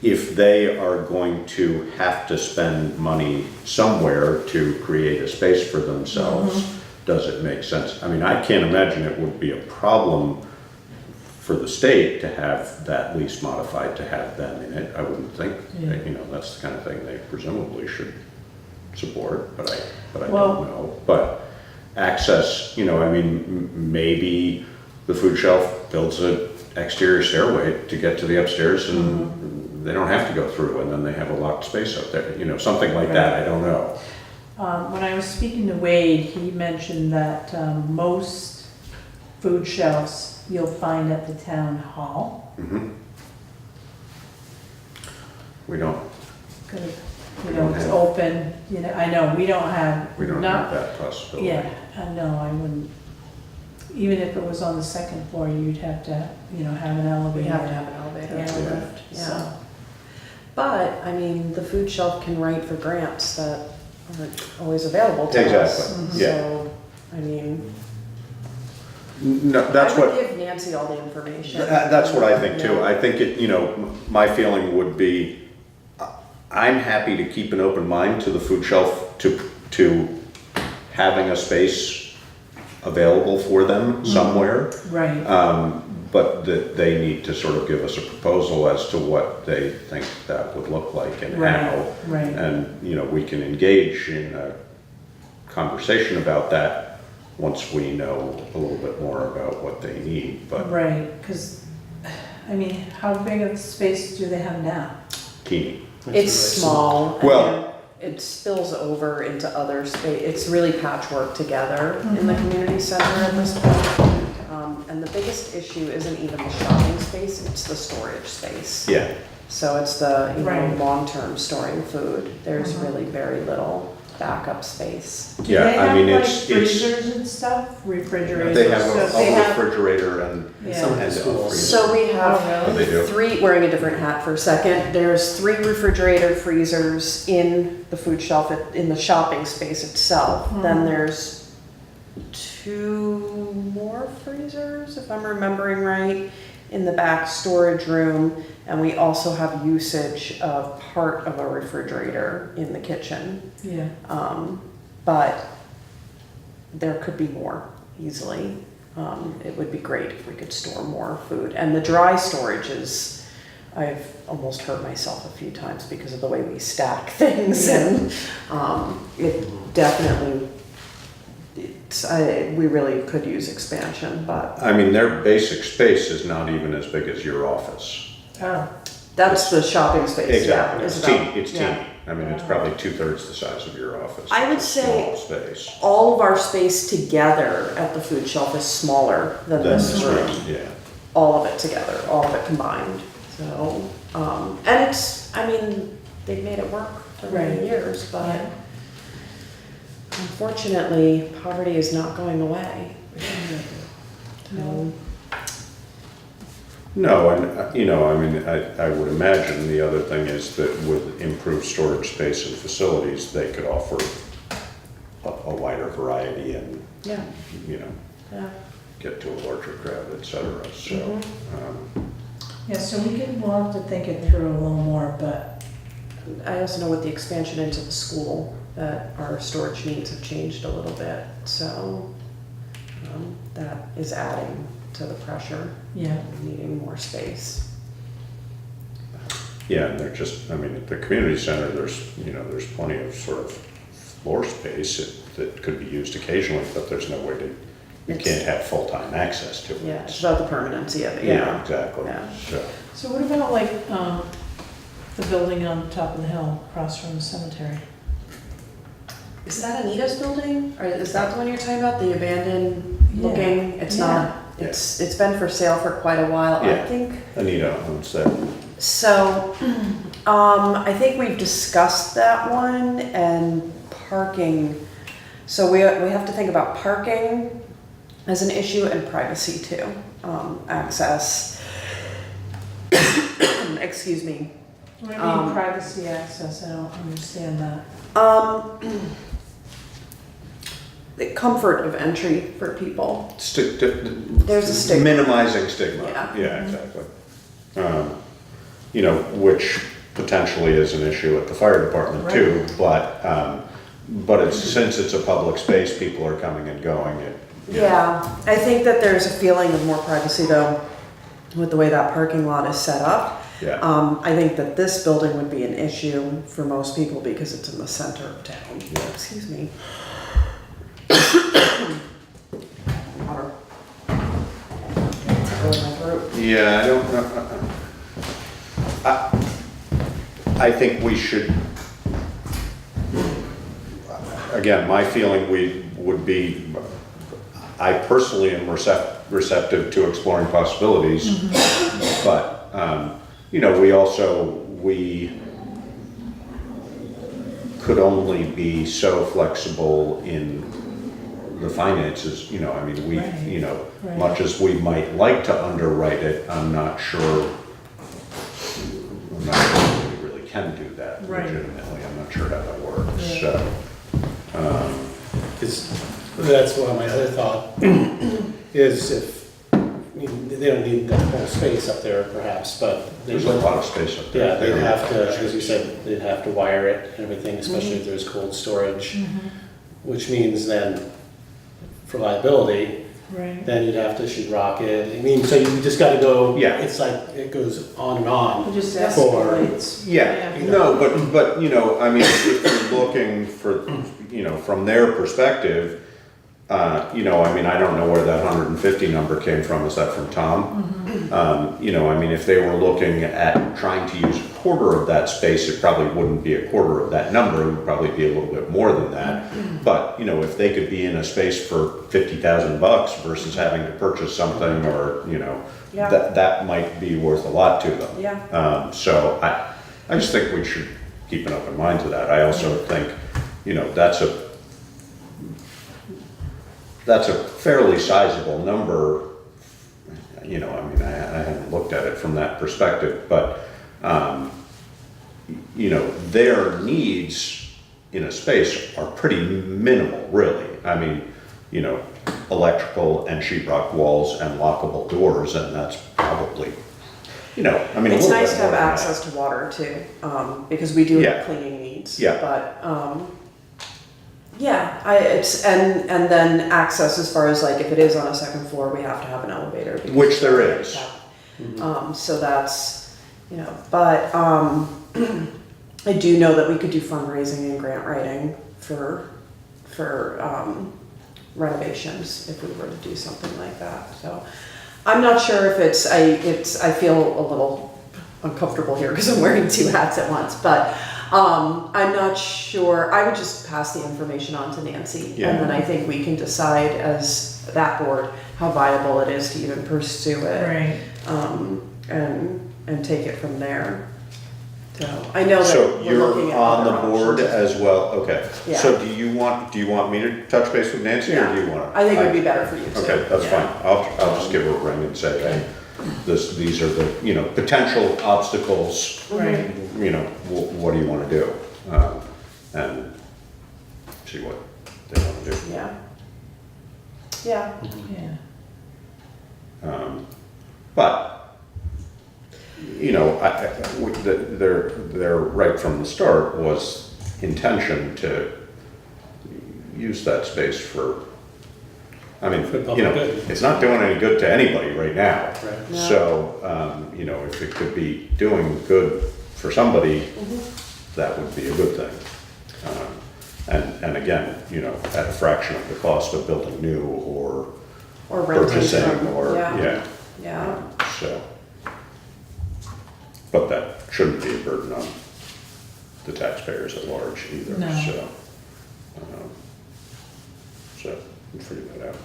if they are going to have to spend money somewhere to create a space for themselves, does it make sense? I mean, I can't imagine it would be a problem for the state to have that lease modified to have them in it. I wouldn't think, Yeah. you know, that's the kind of thing they presumably should support, but I Well- don't know. But access, you know, I mean, maybe the food shelf builds an exterior stairway to get to the upstairs and they don't have to go through, and then they have a locked space up there, you know, something like that, I don't know. when I was speaking to Wade, he mentioned that, most food shelves you'll find at the town hall. Mhm. We don't, 'Cause, you We know, don't it's have- open, you know, I know, we don't have, we don't not, have that possibility. yeah, I know, I wouldn't. Even if it was on the second floor, you'd have to, you know, have an elevator. We have to have an elevator Yeah. and a lift, yeah. So, But, I mean, the food shelf can write for grants that aren't always available to us. Exactly, yeah. So, I mean, No, that's I would what, give Nancy all the information. that's what I think too. Yeah. I think it, you know, my feeling would be, I'm happy to keep an open mind to the food shelf, to having a space available for them somewhere. right, But that they need to sort of give us a proposal as to what they think that would look like and Right, how. right. And, you know, we can engage in a conversation about that once we know a little bit more about what they need, but right, because, I mean, how big of space do they have now? teeny. It's really small. and Well- it spills over into other space. It's really patchwork together in the community center at this point. And the biggest issue isn't even the shopping space, it's the storage space. Yeah, So it's the, you know, Right. long-term storing food. There's really very little backup space. Do Yeah, they I mean, have, like, it's- freezers and stuff, refrigerators? they have So they a have- refrigerator and. Yeah. Some and a schools. freezer. So we have Oh, really? They do? three, wearing a different hat for a second, there's 3 refrigerator freezers in the food shelf, in the shopping space itself. Then there's 2 more freezers, if I'm remembering right, in the back storage room. And we also have usage of part of a refrigerator in the kitchen. Yeah, But there could be more easily. It would be great if we could store more food. And the dry storage is, I've almost hurt myself a few times because of the way we stack things. And it definitely, we really could use expansion, but I mean, their basic space is not even as big as your office. oh, that's the shopping space. Exactly, Yeah, it's about- teeny, it's yeah. teeny. I mean, it's probably 2/3 the size of your office. I would It's a say- small space. All of our space together at the food shelf is smaller than Then this this room. room, yeah. all of it together, all of it combined. So, and it's, I mean, they've made it work for many Right. years, but Yeah. unfortunately, poverty is not going away. No. No, and, you know, I mean, I would imagine the other thing is that with improved storage space and facilities, they could offer a wider variety and, Yeah, you know, yeah. get to a larger crowd, et cetera, so. Mhm. Yeah, so we'll have to think it through a little more, but I also know with the expansion into the school that our storage needs have changed a little bit, so that is adding to the pressure, yeah. needing more space. Yeah, and they're just, I mean, at the community center, there's, you know, there's plenty of sort of floor space that could be used occasionally, but there's no way to, you can't have full-time access to it. Yeah, it's about the permanency of it, Yeah, yeah. exactly, Yeah. so. So what about like, the building on top of the hill across from the cemetery? Is that Anita's building? Or is that the one you're talking about, the abandoned looking? It's Yeah. not, it's been for sale for quite a while, I Yeah. think. Anita owns that. So, I think we've discussed that one and parking. So we have to think about parking as an issue and privacy too, access. Excuse me. What do you mean privacy access? I don't understand that. The comfort of entry for people. There's a stigma. Minimizing stigma. Yeah. Yeah, exactly. You know, which potentially is an issue at the fire department too, but it's, since it's a public space, people are coming and going. Yeah, I think that there's a feeling of more privacy though, with the way that parking lot is set up. Yeah. I think that this building would be an issue for most people because it's in the center of town. Yeah. Excuse me. Water. Tickle in my throat. Yeah, I don't know. I think we should, again, my feeling would be, I personally am receptive to exploring possibilities, but, you know, we could only be so flexible in the finances, you know, I mean, we, Right. you know, Right. much as we might like to underwrite it, I'm not sure we really can do that Right. legitimately. I'm not sure how that works, Yeah. so. Because that's one of my other thought, is if, I mean, they don't need that whole space up there perhaps, but they There's a would, lot of space up there. yeah, they'd have to, as you said, they'd have to wire it and everything, especially if there's cold storage, which means then for liability, Right. then you'd have to shoot rocket. I mean, so you just gotta go, Yeah. it's like, it goes on and on. It just For- escalates. Yeah, no, but, you know, I mean, if you're looking for, you know, from their perspective, you know, I mean, I don't know where that 150 number came from, is that from Tom? You know, I mean, if they were looking at trying to use a quarter of that space, it probably wouldn't be a quarter of that number, it would probably be a little bit more than that. But, you know, if they could be in a space for $50,000 versus having to purchase something, or, you know, Yeah. that might be worth a lot to them. Yeah. So I just think we should keep an open mind to that. I also think, you know, that's a fairly sizable number. You know, I mean, I haven't looked at it from that perspective, but, you know, their needs in a space are pretty minimal, really. I mean, you know, electrical and sheetrock walls and lockable doors, and that's probably, you know, I mean, a It's little nice bit to have more than access to water too, because we do Yeah. have cleaning needs. Yeah. But, yeah, and then access as far as like, if it is on a second floor, we have to have an elevator. because Which there we're is. handicapped. So that's, you know, but, I do know that we could do fundraising and grant writing for renovations if we were to do something like that. So I'm not sure if I feel a little uncomfortable here because I'm wearing two hats at once, but I'm not sure, I would just pass the information on to Nancy. Yeah. And then I think we can decide as that board how viable it is to even pursue it. Right. And take it from there. So, I know that So we're looking you're at on the other board options. as well, okay. Yeah. So do you want me to touch base with Nancy or do you want to? I think it would be better for you too. Okay, that's Yeah. fine. I'll just give her a ring and say, hey, these are the, potential obstacles. Right. What do you want to do? And see what they want to do. Yeah. Yeah. Yeah. But, their right from the start was intention to use that space for, For public good. it's not doing any good to anybody right now. Right. No. So, if it could be doing good for somebody, that would be a good thing. And again, at a fraction of the cost of building new or Or renting purchasing from, or, yeah. yeah, so. But that shouldn't be a burden on the taxpayers at large either, No. so. So, we'll figure that out.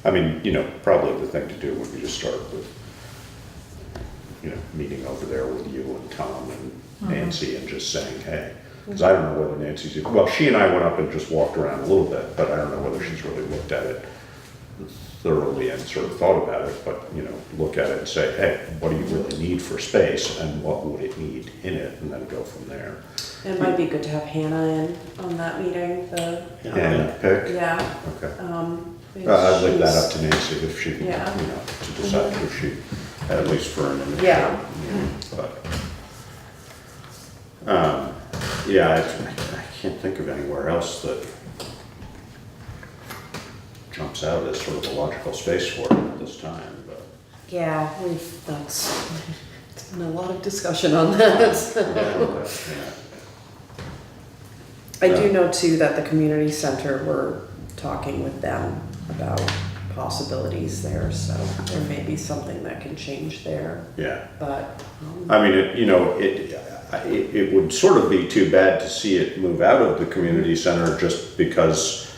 I mean, probably the thing to do would be to start with, meeting over there with you and Tom and Nancy and just saying, hey, because I don't know whether Nancy's, well, she and I went up and just walked around a little bit, but I don't know whether she's really looked at it thoroughly and sort of thought about it, but, look at it and say, hey, what do you really need for space and what would it need in it, and then go from there. It might be good to have Hannah in on that meeting, And pick? yeah. Okay. Maybe I'd leave that she's- up to Nancy if she, Yeah. to decide if she, at least for an initial. Yeah. But, Yeah, I can't think of anywhere else that jumps out as sort of a logical space for it at this time, but. Yeah, that's, it's been a lot of discussion on that. Yeah. I do know too that the community center, we're talking with them about possibilities there, so there may be something that can change there, Yeah. but, I mean, it would sort of be too bad to see it move out of the community center just because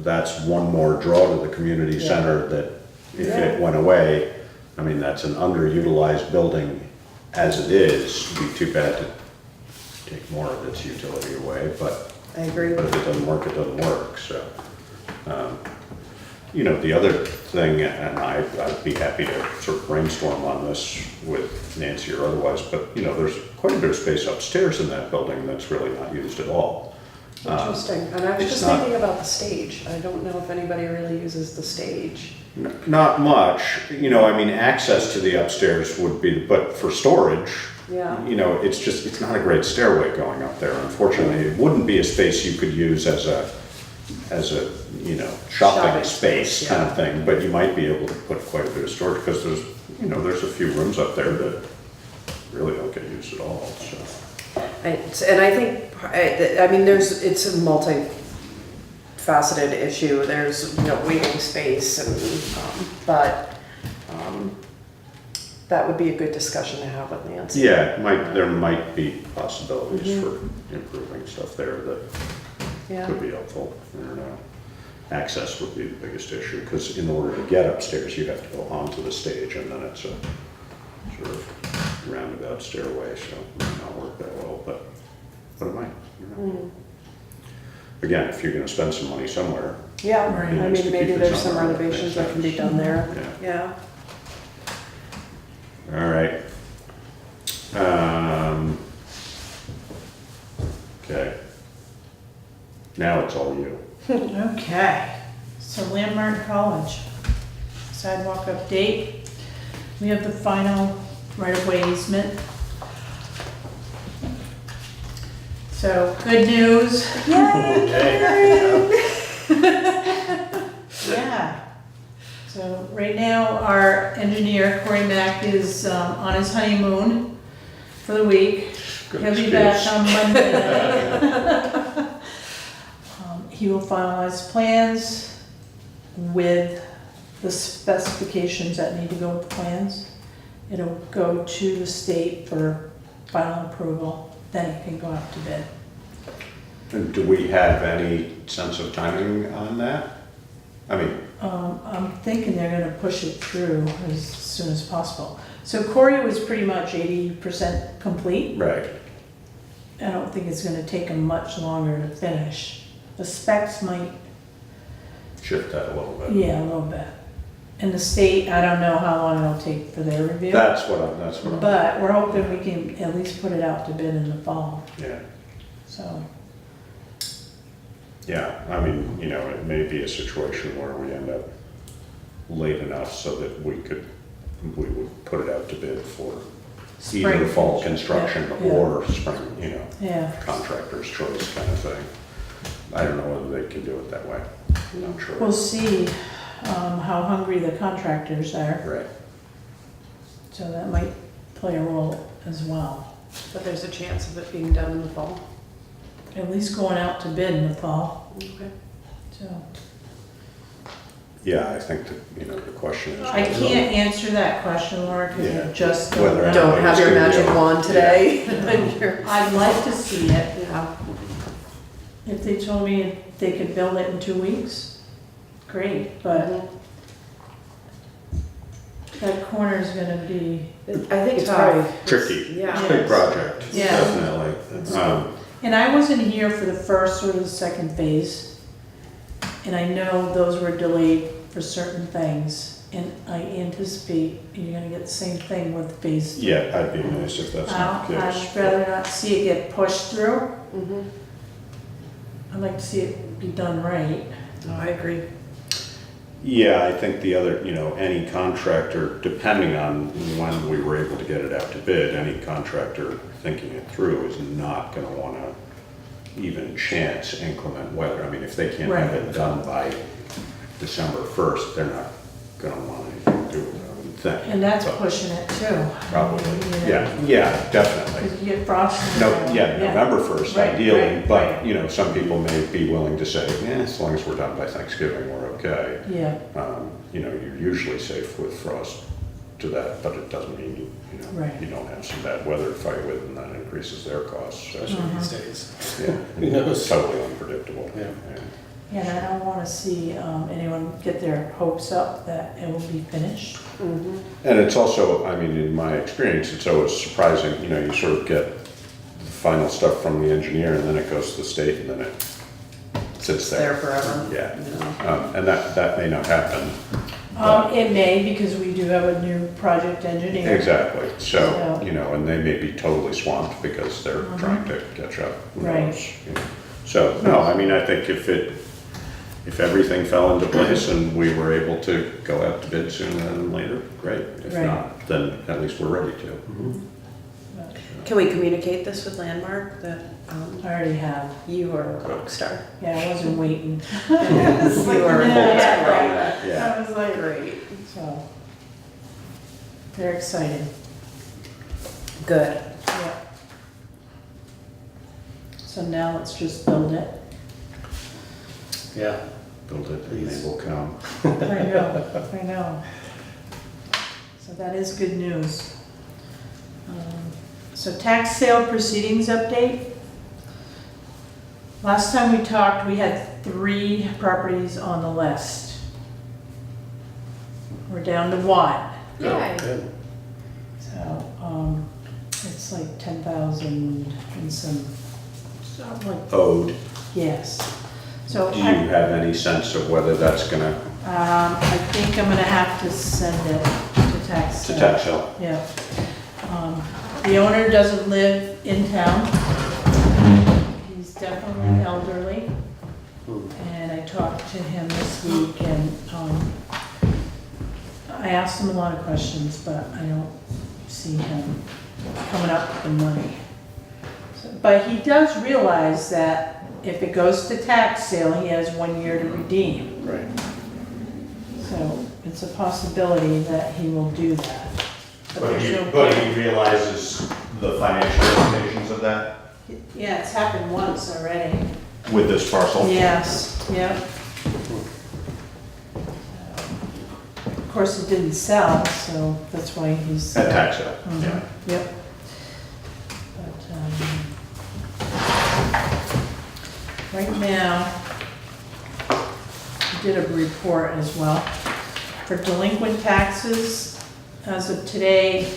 that's one more draw to the community Yeah. center that if Yeah. it went away, I mean, that's an underutilized building as it is. It'd be too bad to take more of its utility away, but I agree if with it doesn't work, it doesn't work, so. The other thing, and I'd be happy to sort of brainstorm on this with Nancy or otherwise, but, there's quite a bit of space upstairs in that building that's really not used at all. Interesting, and I was it's just not- thinking about the stage, I don't know if anybody really uses the stage. Not much, I mean, access to the upstairs would be, but for storage, Yeah. it's not a great stairway going up there, unfortunately. It wouldn't be a space you could use as a, shopping Shopping space space, kind yeah. of thing, but you might be able to put quite a bit of storage, because there's a few rooms up there that really don't get used at all, so. And I think, I mean, it's a multi-faceted issue, there's, waiting space and, but, that would be a good discussion to have with Nancy. Yeah, there might be possibilities for improving stuff there that Yeah. could be helpful. I don't know. Access would be the biggest issue, because in order to get upstairs, you have to go onto the stage, and then it's a sort of roundabout stairway, so it might not work that well, but it might. You know. Again, if you're gonna spend some money somewhere, Yeah, Right. I Nice to mean, maybe keep it there's some somewhere that renovations makes that can be sense. done there, Yeah. yeah. all right. Okay. Now it's all you. Okay, so Landmark College, sidewalk update. We have the final right-of-way easement. So, good news. Yeah. So right now, our engineer, Corey Mack, is on his honeymoon for the week. Good He'll be back excuse. on Monday. He will finalize plans with the specifications that need to go with the plans. It'll go to the state for final approval. then it can go out to bid. And do we have any sense of timing on that? I mean, I'm thinking they're gonna push it through as soon as possible. So Corey was pretty much 80% complete. right, I don't think it's gonna take them much longer to finish. The specs might, shift that a little bit. yeah, a little bit. And the state, I don't know how long it'll take for their review. That's what I'm, But we're hoping we can at least put it out to bid in the fall, yeah. so. Yeah, I mean, you know, it may be a situation where we end up late enough so that we would put it out to bid for either Spring. fall construction Yeah. or spring, you know, Yeah, contractor's choice kind of thing. I don't know whether they can do it that way, I'm not sure. we'll see how hungry the contractors are, Right, so that might play a role as well. But there's a chance of it being done in the fall. At least going out to bid in the fall, Okay. so. yeah, I think that, you know, the question is. I can't answer that question, Laura, because Yeah. I just Whether don't or know. not- Don't have your It's gonna be magic a- wand today. You're- I'd like to see it. Yeah. If they told me they could build it in 2 weeks, great, but that corner's gonna be, I think It's tough. Tricky, Yeah. it's a big project, Yeah. definitely. and I wasn't here for the first or the second phase. And I know those were delayed for certain things, and I anticipate you're gonna get the same thing with phase 3. Yeah, I'd be nice if that's not the case. I'd rather not see it get pushed through. Mhm. I'd like to see it be done right. Oh, I agree. Yeah, I think the other, you know, any contractor, depending on when we were able to get it out to bid, any contractor thinking it through is not gonna wanna even chance inclement weather. I mean, if they can't have it done by December 1st, they're not gonna want anything to do with it, I wouldn't think. And that's But pushing it too. Probably, You know, yeah, definitely. Because you get frost. in No, there. yeah, November 1st Right, ideally, right, but, right. you know, some people may be willing to say, yeah, as long as we're done by Thanksgiving, we're okay. Yeah, You know, you're usually safe with frost to that, but it doesn't mean you know, Right. you don't have some bad weather to fight with, and that increases their costs, so, Especially these days. yeah. Who knows? It's totally unpredictable. Yeah. and I don't want to see anyone get their hopes up that it will be finished. Mhm. And it's also, I mean, in my experience, it's always surprising, you know, you sort of get the final stuff from the engineer, and then it goes to the state, and then it sits It's there there. forever. Yeah. Yeah. And that may not happen. It may, because we do have a new project engineer. Exactly, so, So- you know, and they may be totally swamped because they're trying to catch up. Who Right. knows, you know. So, no, I mean, I think if everything fell into place and we were able to go out to bid sooner than later, great. If Right. not, then at least we're ready to. But Can we communicate this with Landmark that I already have. you are a rock star? Yeah, I wasn't waiting. You are Yeah. Yeah. I was like, great. so. They're excited. Good. Yeah. So now let's just build it. Yeah. Build it and Please. they will come. I know. So that is good news. So tax sale proceedings update. Last time we talked, we had 3 properties on the list. We're down to 1. Yay. Good. So, it's like 10,000 and some, like, Owed, yes. So do you I have any sense of whether that's gonna, I think I'm gonna have to send it to tax to sale. tax sale? Yeah. The owner doesn't live in town. He's definitely elderly. And I talked to him this week and, I asked him a lot of questions, but I don't see him coming up with the money. But he does realize that if it goes to tax sale, he has 1 year to redeem. Right. So it's a possibility that he will do that. But there's no but plan. he realizes the financial implications of that Yeah, it's happened once already. with this parcel? Yes, yep. Of course, it didn't sell, so that's why he's. At tax sale, Mhm, yeah. Yep. But, right now, I did a report as well. For delinquent taxes, as of today,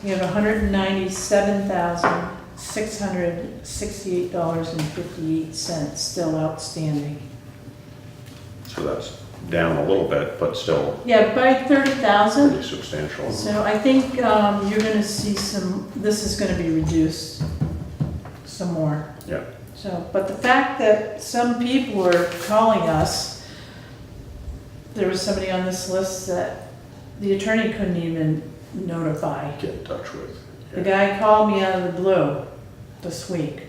we have $197,668.58 still outstanding. So that's down a little bit, but still Yeah, by 30,000. pretty substantial. So I think you're gonna see this is gonna be reduced some more. Yeah, So, but the fact that some people were calling us, there was somebody on this list that the attorney couldn't even notify. get in touch with. The guy called me out of the blue this week.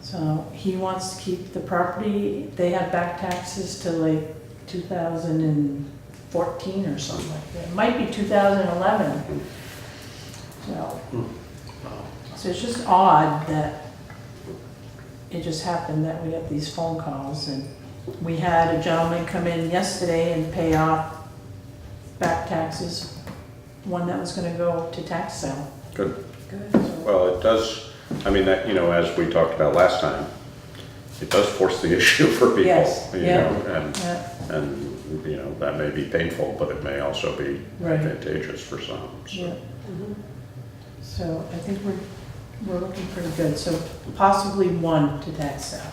So he wants to keep the property, they have back taxes to like 2014 or something like that. It might be 2011. So, so it's just odd that it just happened that we got these phone calls, and we had a gentleman come in yesterday and pay off back taxes, one that was gonna go to tax sale. Good. Good. Well, it does, I mean, that, you know, as we talked about last time, it does force the issue for people. Yes, You yeah. know, Yeah, and, you know, that may be painful, but it may also be Right. advantageous for some. So. yeah. So I think we're looking pretty good, so possibly one to tax sale.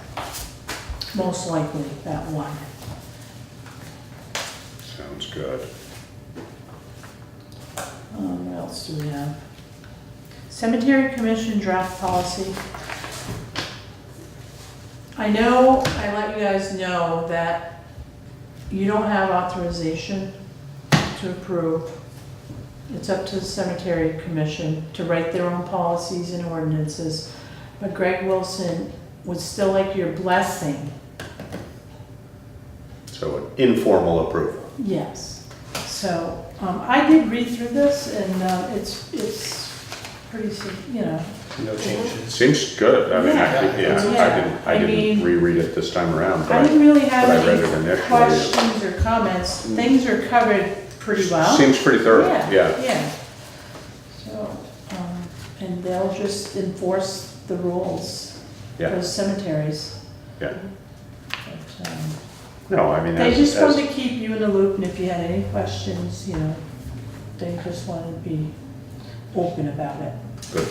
Most likely that one. Sounds good. What else do we have? Cemetery Commission draft policy. I know, I let you guys know that you don't have authorization to approve. It's up to the Cemetery Commission to write their own policies and ordinances. But Greg Wilson would still like your blessing. So an informal approval. Yes. So, I did read through this, and it's pretty, you know. No changes. Seems good. I mean, Yeah. I I didn't mean, read it this time around, I but didn't really have but I read it any initially. questions or comments. Things are covered pretty well. Seems pretty thorough, yeah. Yeah. So, and they'll just enforce the rules for Yeah, cemeteries. yeah. But, No, I mean, they as, just wanted as, to keep you in the loop, and if you had any questions, you know, they just wanted to be open about it. good.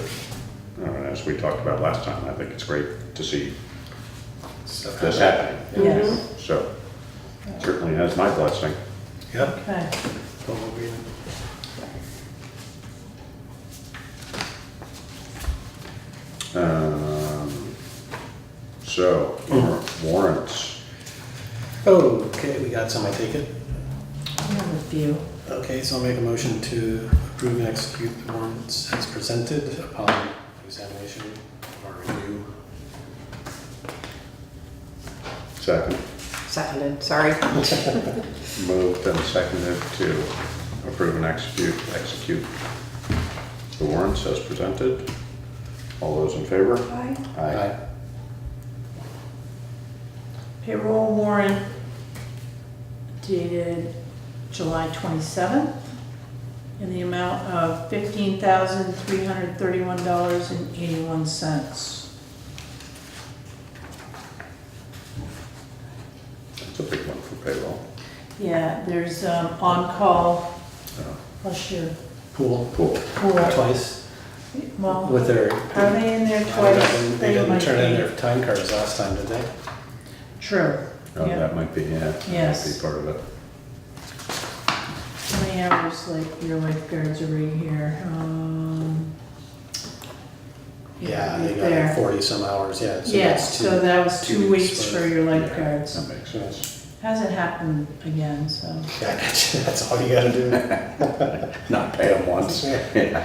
As we talked about last time, I think it's great to see Stuff this happening. happening. Yes. So certainly has my blessing. Yep. Okay. Total agreement. So, warrants. Okay, we got some, I take it. I have a few. Okay, so I'll make a motion to approve and execute the warrants as presented upon examination or review. Second. Seconded, sorry. Moved and seconded to approve and execute the warrants as presented. All those in favor? Aye. Aye. Payroll warrant dated July 27th in the amount of $15,331.81. That's a big one for payroll. Yeah, there's on-call plus your Pool, Cool. pool. twice Well, with their. are they in there twice? They didn't might turn in be. their time cards last time, did they? True. Oh, Yeah. that might be, yeah. That Yes. might be part of it. How many hours, like, your lifeguards are right here? Yeah, they right got there. like 40 some hours, yeah. So Yeah, that's so that was 2 2 weeks weeks worth. for your That lifeguards. makes sense. Hasn't happened again, so. Yeah, I got you. That's all you gotta do. Not pay them once. Yeah.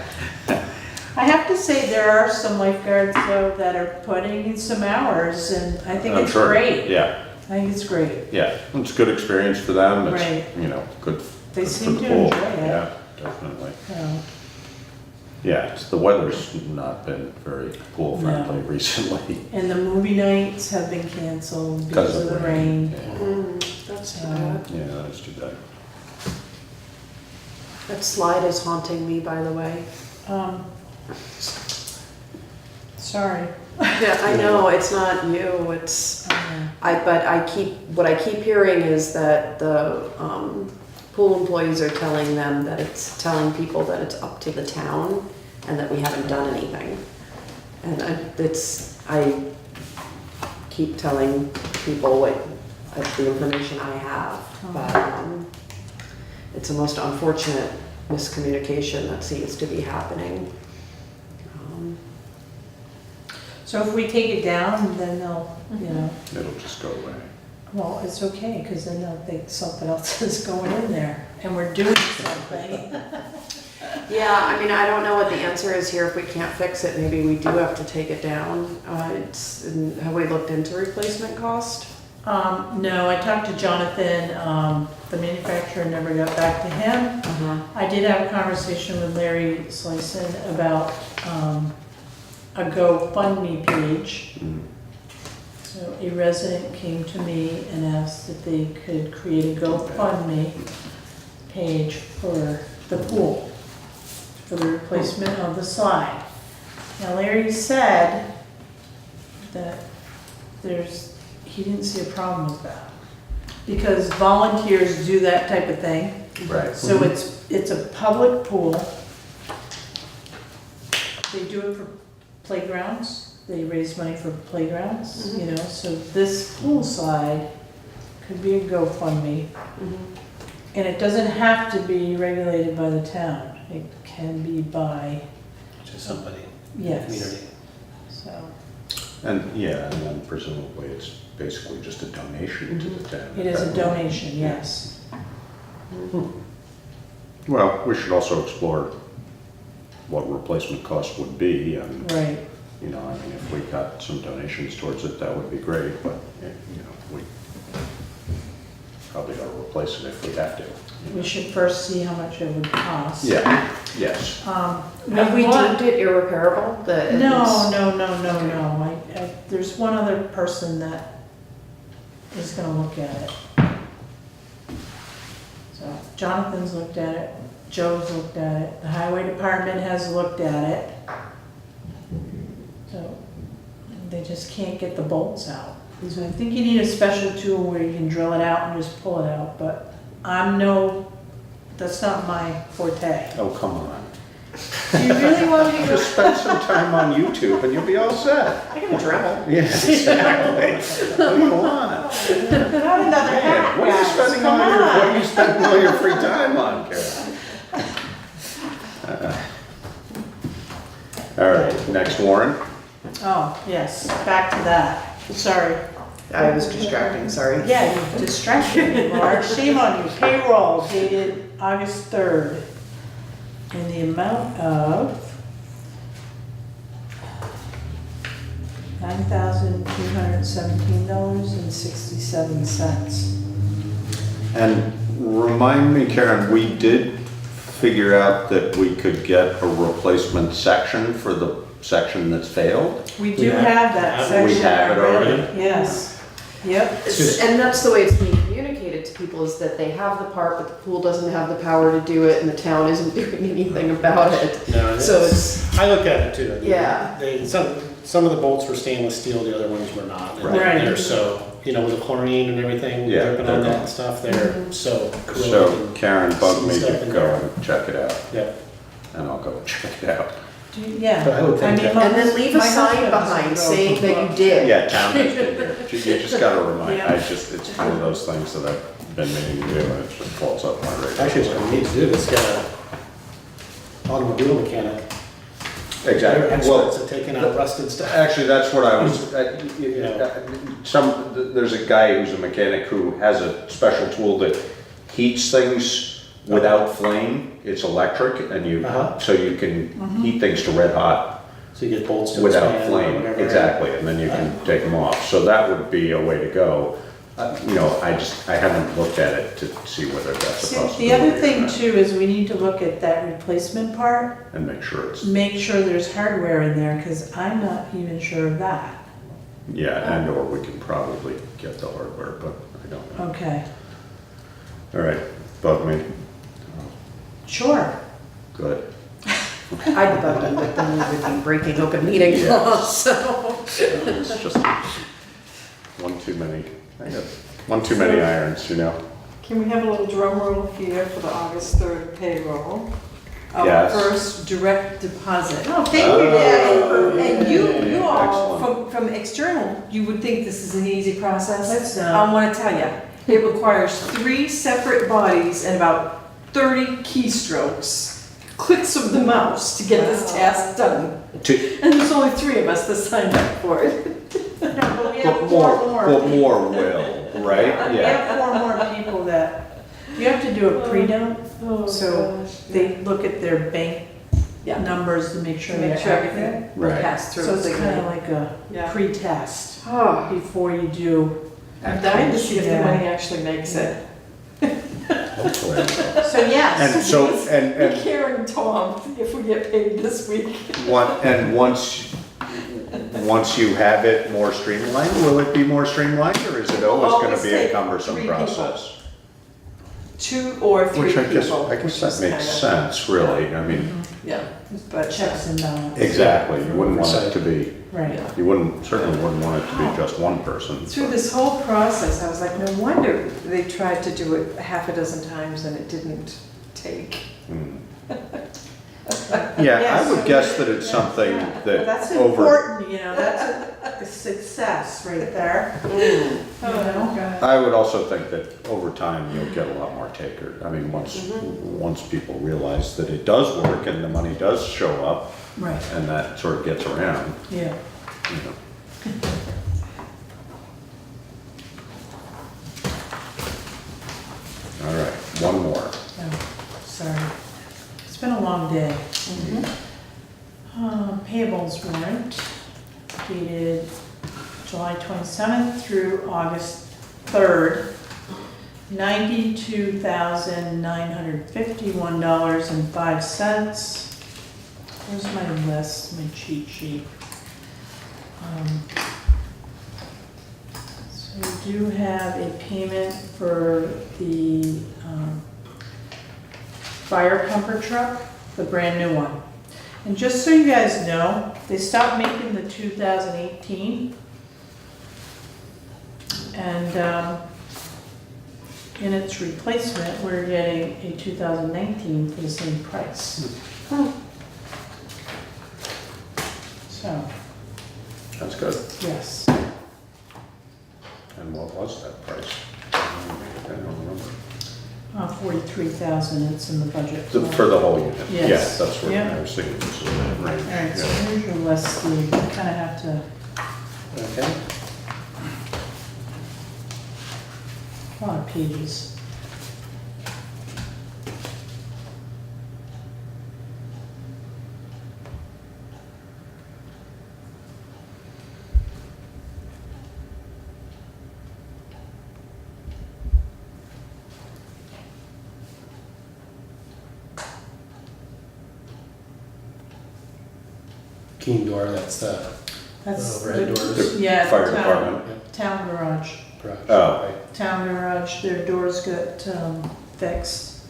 I have to say, there are some lifeguards though that are putting in some hours, and I think I'm it's sure. great. Yeah, I think it's great. yeah. It's a good experience for them. It's, Right. you know, good, They good for seem the to pool. enjoy it. Yeah, definitely. So, Yeah, the weather's not been very pool friendly No. recently. and the movie nights have been canceled because of the rain. That's too Uh, bad. Yeah, that's too bad. That slide is haunting me, by the way. Sorry. Yeah, I know, it's not you, it's, what I keep hearing is that the, pool employees are telling them that telling people that it's up to the town and that we haven't done anything. And I keep telling people what, the information I have, but, it's a most unfortunate miscommunication that seems to be happening. So if we take it down, then they'll, you know, It'll just go away. well, it's okay, because then they'll think something else is going in there, and we're doing something. Yeah, I mean, I don't know what the answer is here. If we can't fix it, maybe we do have to take it down. Have we looked into replacement cost? No, I talked to Jonathan, the manufacturer never got back to him. I did have a conversation with Larry Slyson about, a GoFundMe page. So a resident came to me and asked if they could create a GoFundMe page for the pool, for the replacement of the slide. Now Larry said that he didn't see a problem with that, because volunteers do that type of thing. Right. So it's a public pool. They do it for playgrounds, they raise money for playgrounds, you know, so this pool slide could be a GoFundMe. And it doesn't have to be regulated by the town, it can be by, To somebody, yes, community. so. And, yeah, and then presumably it's basically just a donation to the town. It is a donation, yes. Well, we should also explore what replacement costs would be, and, Right, you know, I mean, if we got some donations towards it, that would be great, but, you know, we probably ought to replace it if we have to. we should first see how much it would cost. Yeah, yes. Have we what- deemed it irreparable? That No, it's- no. There's one other person that is gonna look at it. So Jonathan's looked at it, Joe's looked at it, the highway department has looked at it. So they just can't get the bolts out. So I think you need a special tool where you can drill it out and just pull it out, but that's not my forte. Oh, come on. Do you really want me to go? Just spend some time on YouTube and you'll be all set. I can dribble. Yeah, exactly. Come on. Not another hack, What are you guys. spending Come all your, what on. are you spending all your free time on, Karen? All right, next Warren. Oh, yes, back to that. Sorry. I was distracting, sorry. Yeah, you distracted me, Mark. Shame on you. Payroll dated August 3rd in the amount of $9,217.67. And remind me, Karen, we did figure out that we could get a replacement section for the section that's failed? We do have that section We have it already? Yes. Yep. And that's the way it's being communicated to people, is that they have the part, but the pool doesn't have the power to do it, and the town isn't doing anything about it. No, So it's, I looked at it too. I mean, Yeah. Some of the bolts were stainless steel, the other ones were not. And Right. they're so, you know, with the chlorine and everything, Yeah, dripping on they're that and stuff, they're so corroded. So Karen bugged me Stuff to in go there. and check it out, Yeah. and I'll go check it out. Yeah. But I would think that- and then leave a my sign husband behind doesn't go saying to that you look. did. Yeah, town has been here. You just gotta remind, Yeah. it's one of those things that I've been meaning to do, and it just falls off my radar. Actually, what we need to do is get a automobile mechanic. They're Exactly, experts well, at taking out rusted stuff. actually, that's what I was, Yeah. there's a guy who's a mechanic who has a special tool that heats things without flame. It's electric, and so you can heat things to red hot So you get bolts to without expand or flame, whatever. exactly, and then you can take them off. So that would be a way to go. You know, I haven't looked at it to see whether that's a See, possibility. the other or thing not, too is we need to look at that replacement part, And make sure it's, make sure there's hardware in there, because I'm not even sure of that. yeah, and or we can probably get the hardware, but I don't know. Okay, All right, bug me, sure. good. I'd bug them, but then we would be breaking open meeting laws, so. It's just one too many, one too many irons, you know? Can we have a little drum roll here for the August 3rd payroll? Our Yes. first direct deposit. Oh, Thank you, Oh, Dad. And you yeah, all, excellent. from external, you would think this is an easy process. It's I not. want to tell you, it requires 3 separate bodies and about 30 keystrokes, clicks of the mouse to get this task done. And there's only 3 of us that signed up for it. No, but we have But 4 more, more. but more will, right? We Yeah. have 4 more people that, you have to do a pre-dump, Oh, so gosh. they look at their bank Yeah. numbers to make sure To they're make sure accurate. everything will Right. pass through. So it's legally. kind of like a Yeah. pre-test Oh, before you do. I'm dying to see if the Yeah. money actually makes it. Hopefully. So yes. And so, Be and caring, Tom, if we get paid this week. once you have it more streamlined, will it be more streamlined, or is it always gonna Always be a take cumbersome 3 people. process? 2 or 3 Which I people. guess, which that is makes kinda- sense, really, I mean, Yeah, but Checks and balances. exactly, you wouldn't want it to be, Right. you certainly wouldn't want it to be just one person. through this whole process, I was like, no wonder they tried to do it half a dozen times and it didn't take. Yeah, I would guess that it's something Well, that that's over, important, you know, that's a success right there. You know? I would also think that over time, you'll get a lot more takers. I mean, once people realize that it does work and the money does show up, Right, and that sort of gets around, yeah. you know. All right, one more. Oh, sorry. It's been a long day. Payables warrant dated July 27th through August 3rd. $92,951.05. Where's my list, my cheat sheet? So we do have a payment for the fire pumper truck, the brand new one. And just so you guys know, they stopped making the 2018. And in its replacement, we're getting a 2019 for the same price. So, That's good. yes. And what was that price? I don't remember. 43,000, it's in the budget. For the whole unit? Yes. Yes, that's what Yeah. I was thinking, this is that range. All right, so Yeah. here's your list, Steve. You kind of have to, Okay. a lot of pages. Keen door, that's the That's overhead the- doors. Yeah, Fire town- department. Town garage. Garage. Oh. Right. Town garage, their doors got fixed.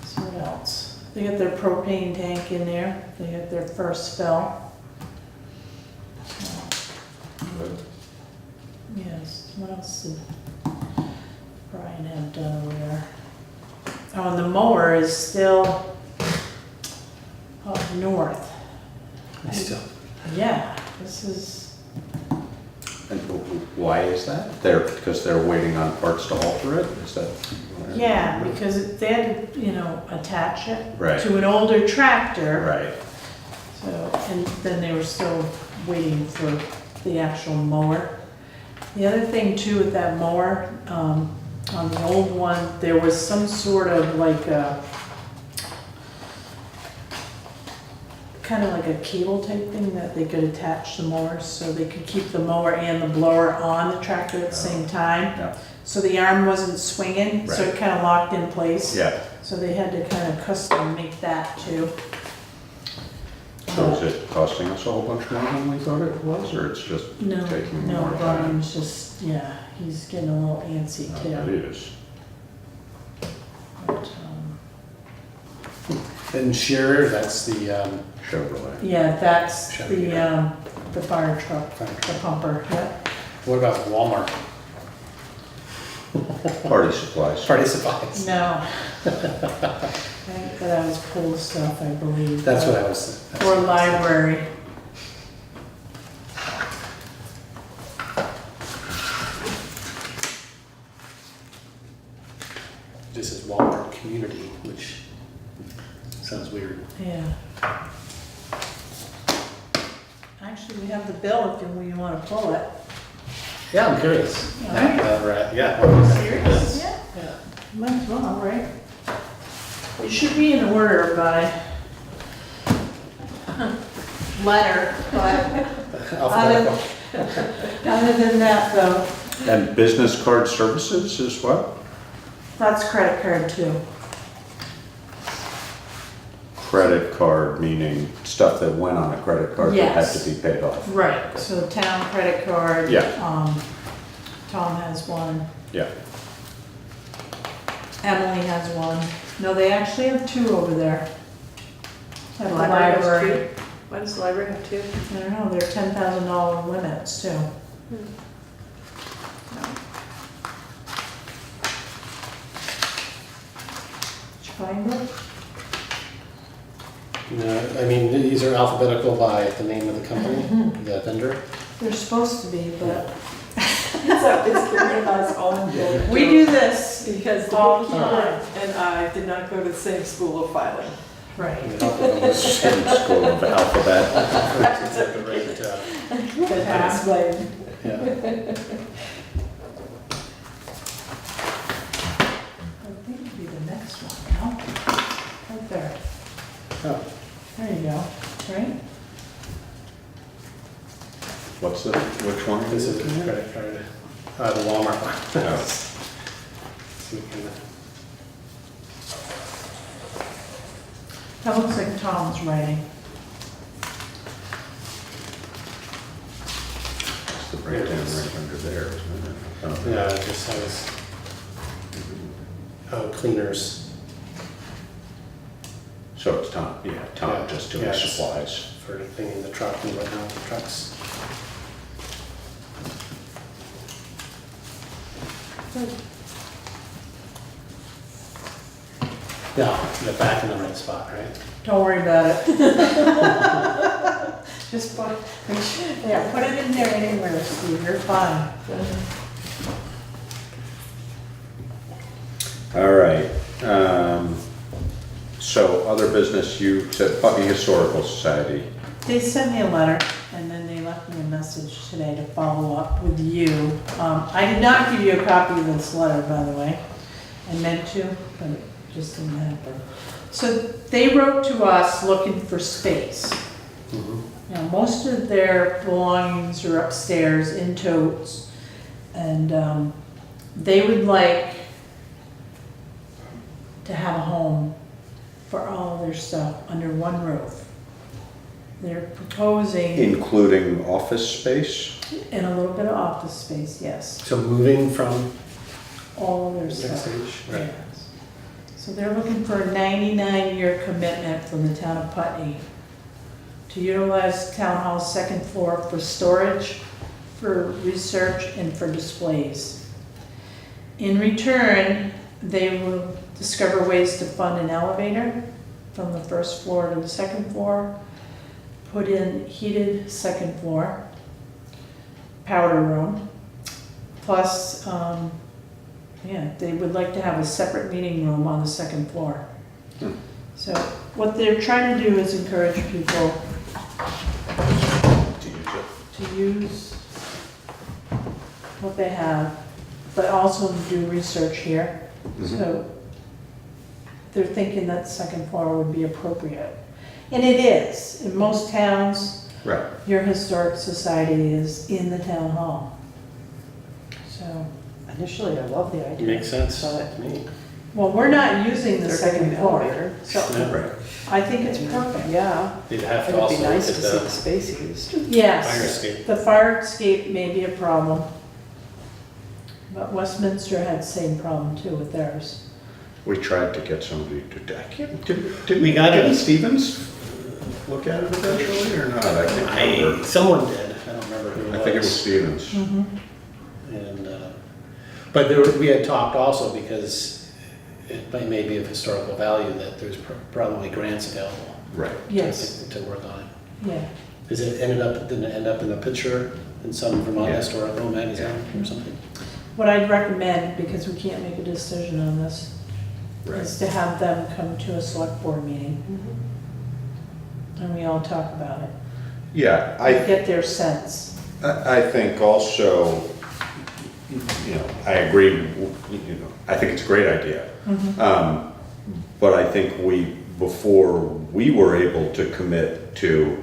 So what else? They got their propane tank in there, they got their first fill. Yes, what else did Brian have done over there? Oh, and the mower is still up north. Still. Yeah, this is, And why is that? Because they're waiting on parts to alter it? Is that? yeah, because they had to, you know, attach it Right. to an older tractor. Right. So, and then they were still waiting for the actual mower. The other thing too with that mower, on the old one, there was some sort of like a, kind of like a cable type thing that they could attach the mowers, so they could keep the mower and the blower on the tractor at the same time. Yeah. So the arm wasn't swinging, so Right. it kind of locked in place. Yeah. So they had to kind of custom make that too. So is it costing us a whole bunch more than we thought it was, or it's just No, taking no, more time? Brian's just, yeah, he's getting a little antsy Oh, too. that is. But, And Shearer, that's the, Chevrolet. yeah, that's Chevy, the, yeah. the fire truck, the pumper, yeah. What about Walmart? Party supplies. Party supplies? No. That was pool stuff, I believe. That's what I was. Or library. This is Walmart Community, which sounds weird. Yeah. Actually, we have the bill if you want to pull it. Yeah, I'm curious. All right. Right, yeah. Serious? Yeah. Yeah. Might as well, right? It should be in order by letter, but Alphabetical. other than that though, And business card services is what? that's credit card too. Credit card, meaning stuff that went on a credit card that had Yes. to be paid off. Right, so town credit card. Yeah. Tom has one, Yeah. Emily has one. No, they actually have two over there. At the Library has library. Why does the library have two? I don't know, they're $10,000 limits too. Did you find it? No, I mean, these are alphabetical by the name of the company, the vendor. They're supposed to be, but It's Carolina's own building. we do this. Because the All the bookkeeper time. and I did not go to the same school of filing. Right. Same school of alphabet. That explained. Yeah. I think it'd be the next one, no? Right there. Oh, There you go, right? What's the, which one? this is the credit card, the Walmart one. Oh. So we can- That looks like Tom's writing. It's the breakdown right under there, isn't it? Oh. Yeah, it just has, cleaners So it's Tom, yeah, Tom Yeah. just doing Yeah, it's- supplies. for cleaning the truck and whatnot, the trucks. Yeah, they're back in the right spot, right? Don't worry about it. Just put, yeah, put it in there anywhere, Steve, you're fine. All right, so other business, you said Putney Historical Society. They sent me a letter, and then they left me a message today to follow up with you. I did not give you a copy of this letter, by the way. I meant to, but it just didn't happen. So they wrote to us looking for space. Now, most of their belongings are upstairs in totes, and they would like to have a home for all of their stuff under one roof. They're proposing, Including office space? in a little bit of office space, yes, So moving from all of their next stuff. stage, right? Yes. So they're looking for a 99-year commitment from the town of Putney to utilize town hall's second floor for storage, for research, and for displays. In return, they will discover ways to fund an elevator from the first floor to the second floor, put in heated second floor, powder room, plus, yeah, they would like to have a separate meeting room on the second floor. So what they're trying to do is encourage people To use it. to use what they have, but also do research here. So they're thinking that second floor would be appropriate. And it is. In most towns, Right. your historic society is in the town hall. So, Initially, I love the idea. Makes sense But to me. well, we're not using the they're second getting the floor. elevator. So Yeah. Right. I think it's perfect. Yeah, You'd have to it'd also be look nice at to see the the space used. fire Yes, escape. the fire escape may be a problem. But Westminster had the same problem too with theirs. We tried to get somebody to, I can't, did We got it. Stevens look at it eventually or not? I can't remember. Someone did. think it was Stevens. And, but we had talked also, because it may be of historical value, that there's probably grants available Right. Yes, to work on it. yeah. Did it end up in a picture in some Vermont Yeah. historical magazine or something? What I'd recommend, because we can't make a decision on this, Right. is to have them come to a select board meeting. And we all talk about it. Yeah, Get their sense. I think also, I agree, I think it's a great idea. But I think before we were able to commit to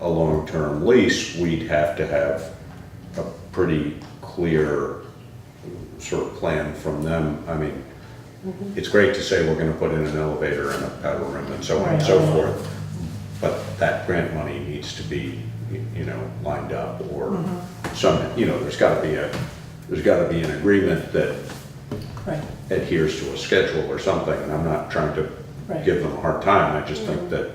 a long-term lease, we'd have to have a pretty clear sort of plan from them. I mean, it's great to say we're gonna put in an elevator and a powder room and so on and so Right. forth, but that grant money needs to be, lined up, or there's gotta be an agreement that Right, adheres to a schedule or something, and I'm not trying to Right. give them a hard time, I just think that,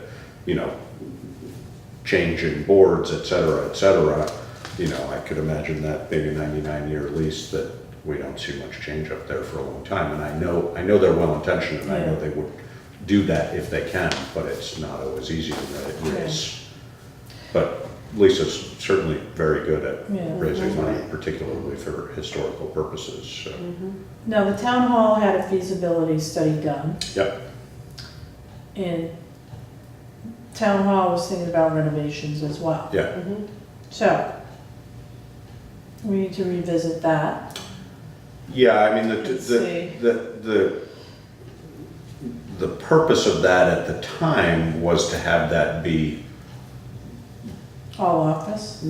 changing boards, et cetera, I could imagine that being a 99-year lease, that we don't see much change up there for a long time, and I know they're well-intentioned, and I know Yeah. they would do that if they can, but it's not always easy to raise. But Lisa's certainly very good at Yeah. raising money, particularly for historical purposes, so. now the town hall had a feasibility study done, Yep, and town hall was thinking about renovations as well. yeah, So, we need to revisit that. yeah, I mean, Let's see. the purpose of that at the time was to have that be, All office,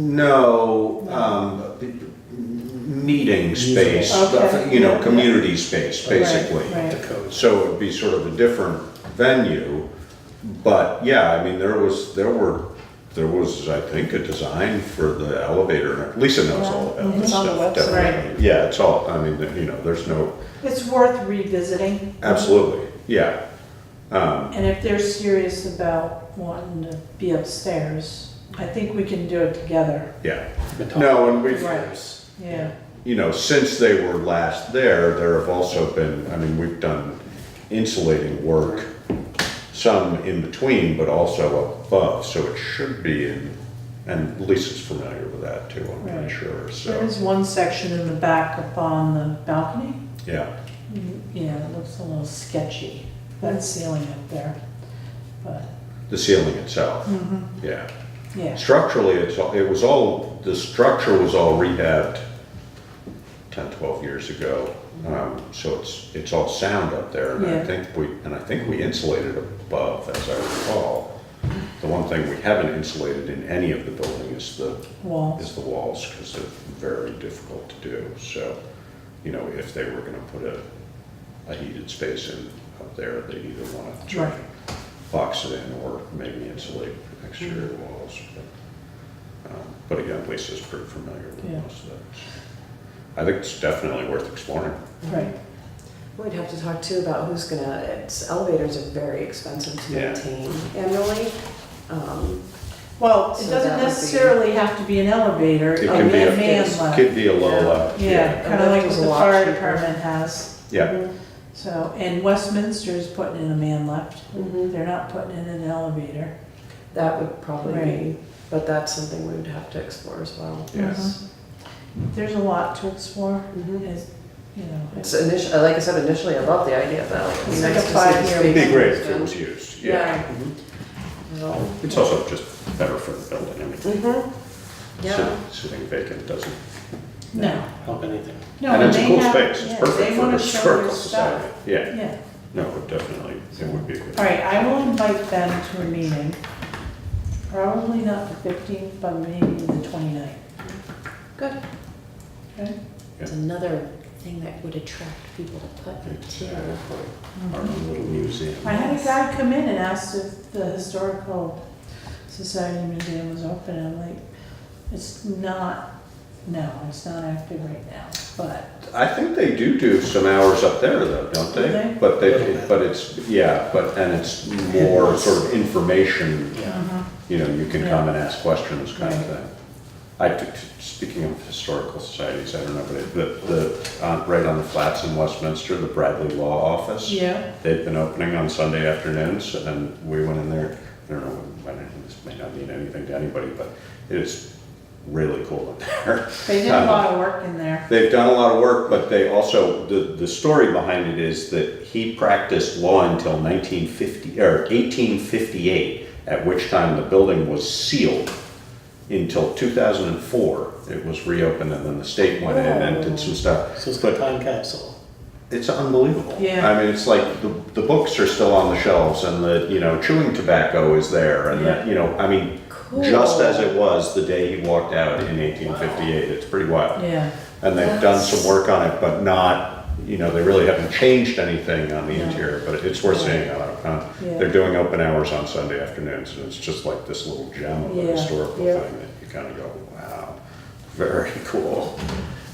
meeting space, Okay. community space, basically. Right, The right. code. So it'd be sort of a different venue, but yeah, I mean, there was, I think, a design for the elevator. Lisa knows all about Yeah, this it's on the stuff, website. definitely. Yeah, it's all, I mean, there's no, it's worth revisiting. absolutely, yeah. And if they're serious about wanting to be upstairs, I think we can do it together. Yeah. No, and we've, Yeah, since they were last there have also been, I mean, we've done insulating work, some in between, but also above, so it should be in, and Lisa's familiar with that too, I'm Right. pretty sure, there so, is one section in the back up on the balcony. yeah. Yeah, it looks a little sketchy, that ceiling up there, but, The ceiling itself, yeah. yeah. Structurally, the structure was all rehabbed 10, 12 years ago. So it's all sound up there, and Yeah. I think we insulated above, as I recall. The one thing we haven't insulated in any of the building is the Walls. walls, because they're very difficult to do. So, if they were gonna put a heated space in up there, they'd either wanna try Right. to box it in or maybe insulate exterior walls. But again, Lisa's pretty familiar with Yeah. most of that. I think it's definitely worth exploring. Right, We'd have to talk too about elevators are very expensive to Yeah. maintain annually. well, So it that doesn't would be- necessarily have to be an elevator, It it can can be be a- a man it lift. Could be a low level. Yeah, kinda A like lift what is a the lot fire cheaper. department has. Yeah, So, and Westminster is putting in a man lift. Mhm. They're not putting in an elevator. That would probably be, Right. but that's something we would have to explore as well. yes. There's a lot to explore, Mhm. is, It's like I said initially, I love the idea of that. It'd be It's nice like a to see the 5-year space It'd be great if used. it was used, yeah. Yeah. So, It's also just better for the building. I mean, mhm. Yeah. sitting vacant doesn't. no. Help anything. No, And it's a they cool have- space, yeah, it's perfect they for wanna the show historical their society. stuff. Yeah, Yeah, no, it definitely, it would be good. all right, I will invite them to a meeting, probably not the 15th, but maybe the 29th. Good. Okay? It's another thing that would attract people to Putney too. Our own little museum. I had a guy come in and asked if the Historical Society Museum was open, and I'm like, it's not active right now, but, I think they do some hours up there though, don't Do they? they? But it's more sort of information, Yeah. you can come and ask questions kind of Right. thing. Speaking of historical societies, I don't know, but right on the flats in Westminster, the Bradley Law Office. Yeah. They've been opening on Sunday afternoons, and we went in there. I don't know, this may not mean anything to anybody, but it is really cool in there. They did a lot of work in there. They've done a lot of work, but they also, the story behind it is that he practiced law until 1858, at which time the building was sealed. Until 2004, it was reopened, and then the state went in and did some stuff. So it's a time capsule. It's unbelievable. Yeah. I mean, it's like the books are still on the shelves, and the chewing tobacco is there, and just as it was the day he walked out in 1858. It's pretty wild. Yeah. And they've done some work on it, but not, they really haven't changed anything on the interior, but it's worth seeing. They're doing open hours on Sunday afternoons, and it's just like this little gem of a historical thing that you kind of go, wow, very cool.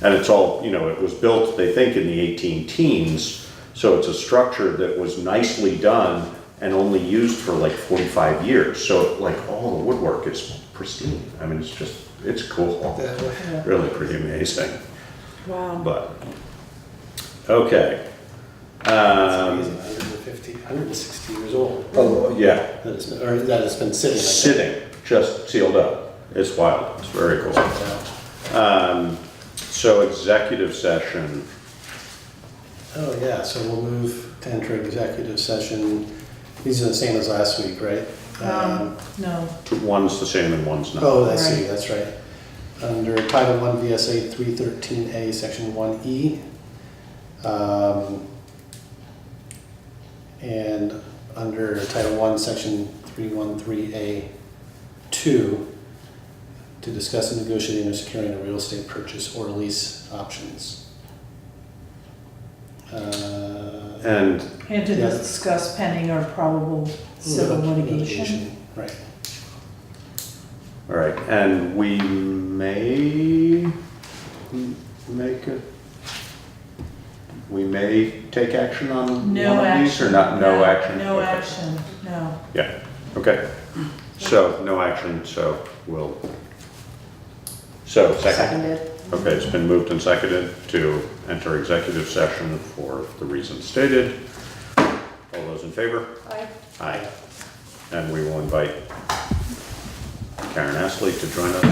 And it's all, it was built, they think, in the 18-teens, so it's a structure that was nicely done and only used for like 45 years. So all the woodwork is pristine. I mean, it's cool. Really pretty amazing. Wow. But, okay. It's amazing, 160 years old. Oh, yeah, That has been sitting. sitting, just sealed up. It's wild, it's very cool. So executive session, Oh, yeah, so we'll move to enter executive session. These are the same as last week, right? No. one's the same and one's not. Oh, I see, Right. that's right. Under Title 1 VSA 313A, Section 1E. And under Title 1, Section 313A2, to discuss and negotiating or securing a real estate purchase or lease options. And And to Yeah. discuss pending or probable civil litigation. Right. all right, and we may make it. We may take action on No one of these, or action. not? No action. No Okay. action, no. Yeah. Okay. So no action. So we'll. So second. Seconded. Okay, it's been moved and seconded to enter executive session for the reasons stated. All those in favor? Aye. Aye. And we will invite Karen Astley to join us.